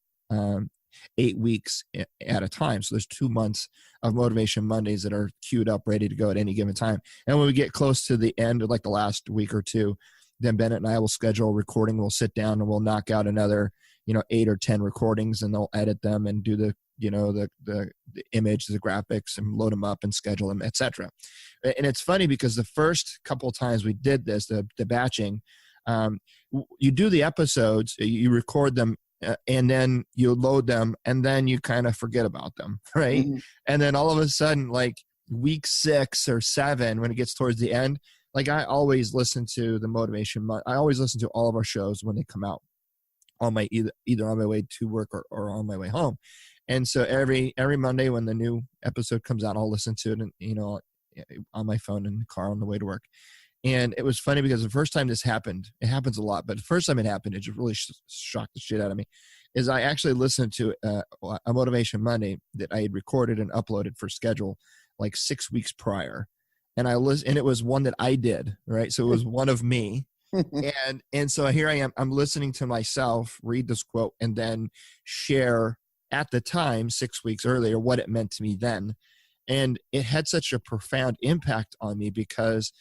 weeks at a time. So there's 2 months of Motivation Mondays that are queued up, ready to go at any given time. And when we get close to the end, like the last week or two, then Bennett and I will schedule a recording. We'll sit down and we'll knock out another 8 or 10 recordings, and they'll edit them and do the image, the graphics, and load them up and schedule them, etc. And it's funny because the first couple of times we did this, the batching, you do the episodes, you record them, and then you load them, and then you kind of forget about them, right? Mm-hmm. And then all of a sudden, like week 6 or 7, when it gets towards the end, like I always listen to the Motivation. I always listen to all of our shows when they come out, on my either on my way to work or on my way home. And so every Monday when the new episode comes out, I'll listen to it, and on my phone in the car on the way to work. And it was funny because the first time this happened, it happens a lot, but the first time it happened, it just really shocked the shit out of me, is I actually listened to a Motivation Monday that I had recorded and uploaded for schedule like 6 weeks prior. And and it was one that I did, right? So it was one of me. and so here I am, I'm listening to myself read this quote and then share at the time 6 weeks earlier what it meant to me then. And it had such a profound impact on me because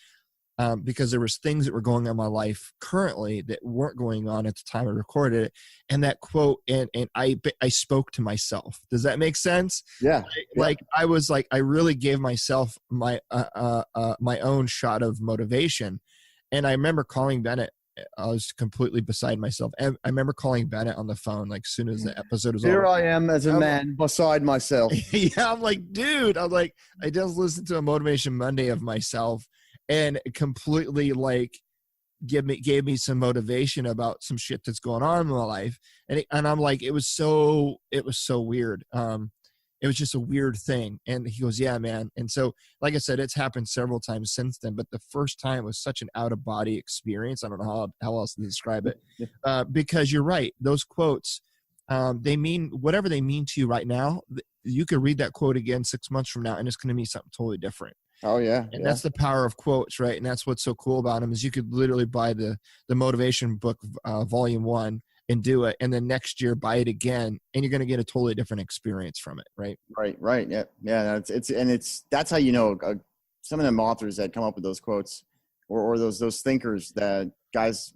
there was things that were going on in my life currently that weren't going on at the time I recorded it. And that quote, and I spoke to myself. Does that make sense? Yeah. Like I was like, I really gave myself my own shot of motivation. And I remember calling Bennett. I was completely beside myself. And I remember calling Bennett on the phone, like as soon as the episode was over. Here I am as a man beside myself. Yeah. I'm like, dude, I just listened to a Motivation Monday of myself, and it completely like gave me some motivation about some shit that's going on in my life. And I'm like, it was so weird. It was just a weird thing. And he goes, yeah, man. And so, like I said, it's happened several times since then, but the first time was such an out of body experience. I don't know how else to describe it. Because you're right. Those quotes, they mean whatever they mean to you right now. You could read that quote again 6 months from now, and it's going to mean something totally different. Oh yeah. And that's the power of quotes, right? And that's what's so cool about them, is you could literally buy the motivation book, volume 1, and do it, and then next year buy it again, and you're going to get a totally different experience from it, right? Right. Yeah. That's how some of them authors that come up with those quotes, or those thinkers, that guys,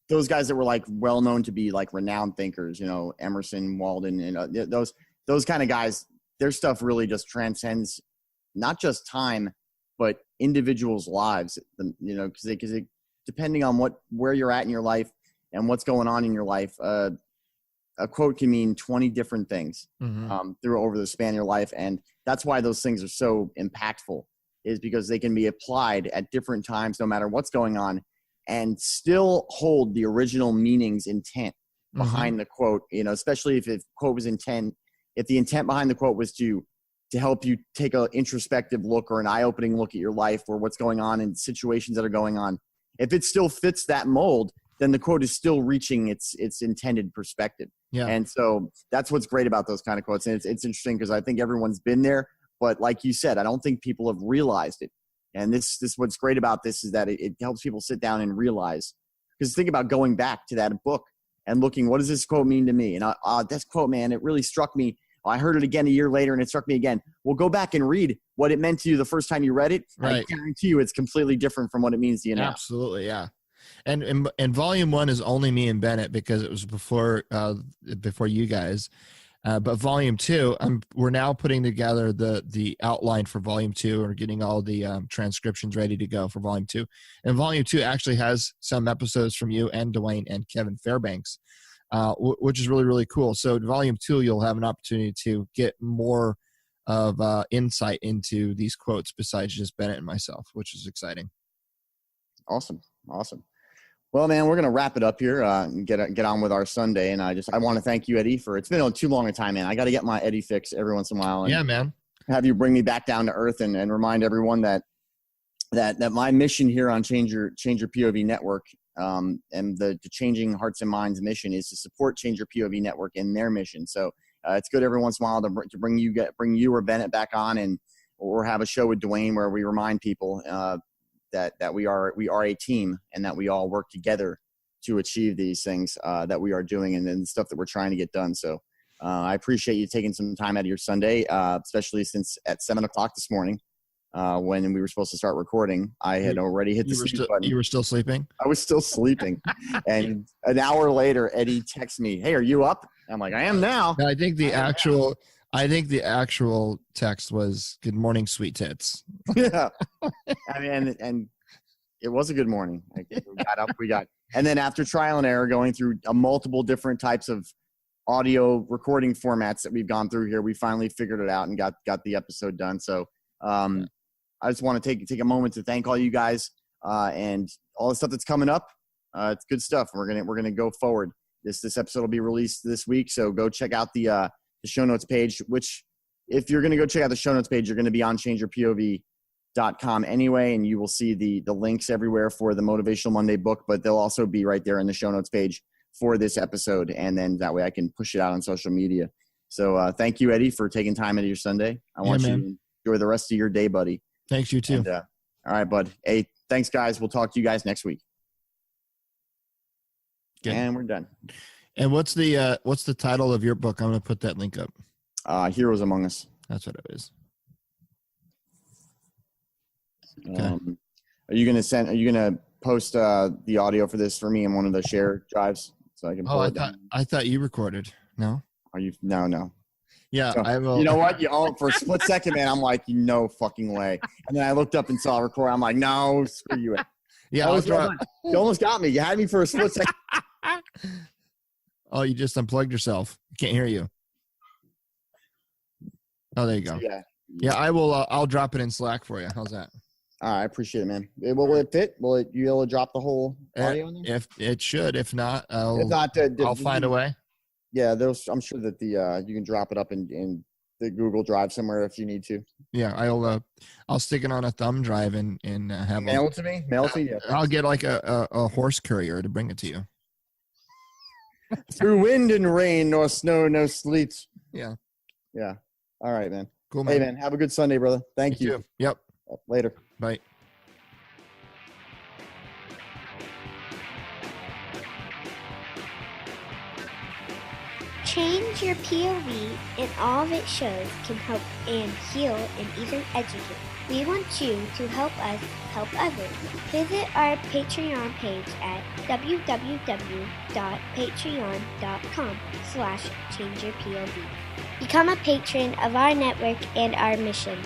those guys that were like well known to be like renowned thinkers, Emerson, Walden, and those kind of guys. Their stuff really just transcends not just time, but individuals' lives. Because depending on where you're at in your life and what's going on in your life, a quote can mean 20 different things through over the span of your life. And that's why those things are so impactful, is because they can be applied at different times, no matter what's going on, and still hold the original meaning's intent behind the quote, especially if the quote was if the intent behind the quote was to help you take an introspective look or an eye-opening look at your life or what's going on in situations that are going on. If it still fits that mold, then the quote is still reaching its intended perspective. Yeah. And so that's what's great about those kind of quotes. And it's interesting because I think everyone's been there, but like you said, I don't think people have realized it. And this what's great about this is that it helps people sit down and realize, because think about going back to that book and looking, what does this quote mean to me? And this quote, man, it really struck me. I heard it again a year later and it struck me again. Well, go back and read what it meant to you the first time you read it. Right. I guarantee you it's completely different from what it means to you now. Absolutely, yeah. And volume 1 is only me and Bennett because it was before you guys. But volume 2, we're now putting together the outline for volume 2. We're getting all the transcriptions ready to go for volume 2. And volume 2 actually has some episodes from you and Dwayne and Kevin Fairbanks, which is really, really cool. So volume 2, you'll have an opportunity to get more of insight into these quotes besides just Bennett and myself, which is exciting. Awesome. Well, man, we're going to wrap it up here and get on with our Sunday. And I want to thank you, Eddie, it's been too long a time, man. I got to get my Eddie fix every once in a while. And yeah, man. Have you bring me back down to earth and remind everyone that my mission here on Change Your POV Network and the Changing Hearts and Minds mission is to support Change Your POV Network in their mission. So it's good every once in a while to bring you or Bennett back on or have a show with Dwayne where we remind people that we are a team and that we all work together to achieve these things that we are doing and then stuff that we're trying to get done. So I appreciate you taking some time out of your Sunday, especially since at 7:00 this morning when we were supposed to start recording, I had already hit the sleep button. You were still sleeping? I was still sleeping. And an hour later, Eddie texts me, "Hey, are you up?" I'm like, "I am now." I think the actual text was "Good morning, sweet tits." Yeah. I mean, and it was a good morning. We got up, and then after trial and error, going through multiple different types of audio recording formats that we've gone through here, we finally figured it out and got the episode done. So I just want to take a moment to thank all you guys and all the stuff that's coming up. It's good stuff. We're gonna go forward. This episode will be released this week, so go check out the show notes page. Which, if you're gonna go check out the show notes page, you're gonna be on changeyourpov.com anyway, and you will see the links everywhere for the Motivational Monday book. But they'll also be right there in the show notes page for this episode, and then that way I can push it out on social media. So thank you, Eddie, for taking time out of your Sunday. I want you to enjoy the rest of your day, buddy. Thanks, you too. And, all right, bud. Hey, thanks, guys. We'll talk to you guys next week. Good. And we're done. And what's the title of your book? I'm going to put that link up. Heroes Among Us. That's what it is. Okay. Are you going to post the audio for this for me in one of the share drives so I can pull it down? I thought you recorded. No? Are you? No. Yeah, so, I will. You know what? For a split second, man, I'm like, no fucking way. And then I looked up and saw a record. I'm like, no, screw you. Yeah, you almost got me. You had me for a split second. Oh, you just unplugged yourself. I can't hear you. Oh, there you go. Yeah, I will. I'll drop it in Slack for you. How's that? All right, I appreciate it, man. Will it fit? Will you be able to drop the whole audio in there? If it should. If not, I'll find a way. Yeah, I'm sure that you can drop it up in the Google Drive somewhere if you need to. Yeah, I'll stick it on a thumb drive and have mail it to me. Mail it to you. I'll get like a horse courier to bring it to you. Through wind and rain, nor snow, no sleet. Yeah. All right, man. Cool, man. Hey, man. Have a good Sunday, brother. Thank you. Too. Yep. Later. Bye. Change Your POV and all of its shows can help and heal and even educate. We want you to help us help others. Visit our Patreon page at www.patreon.com/changeyourpov. Become a patron of our network and our mission.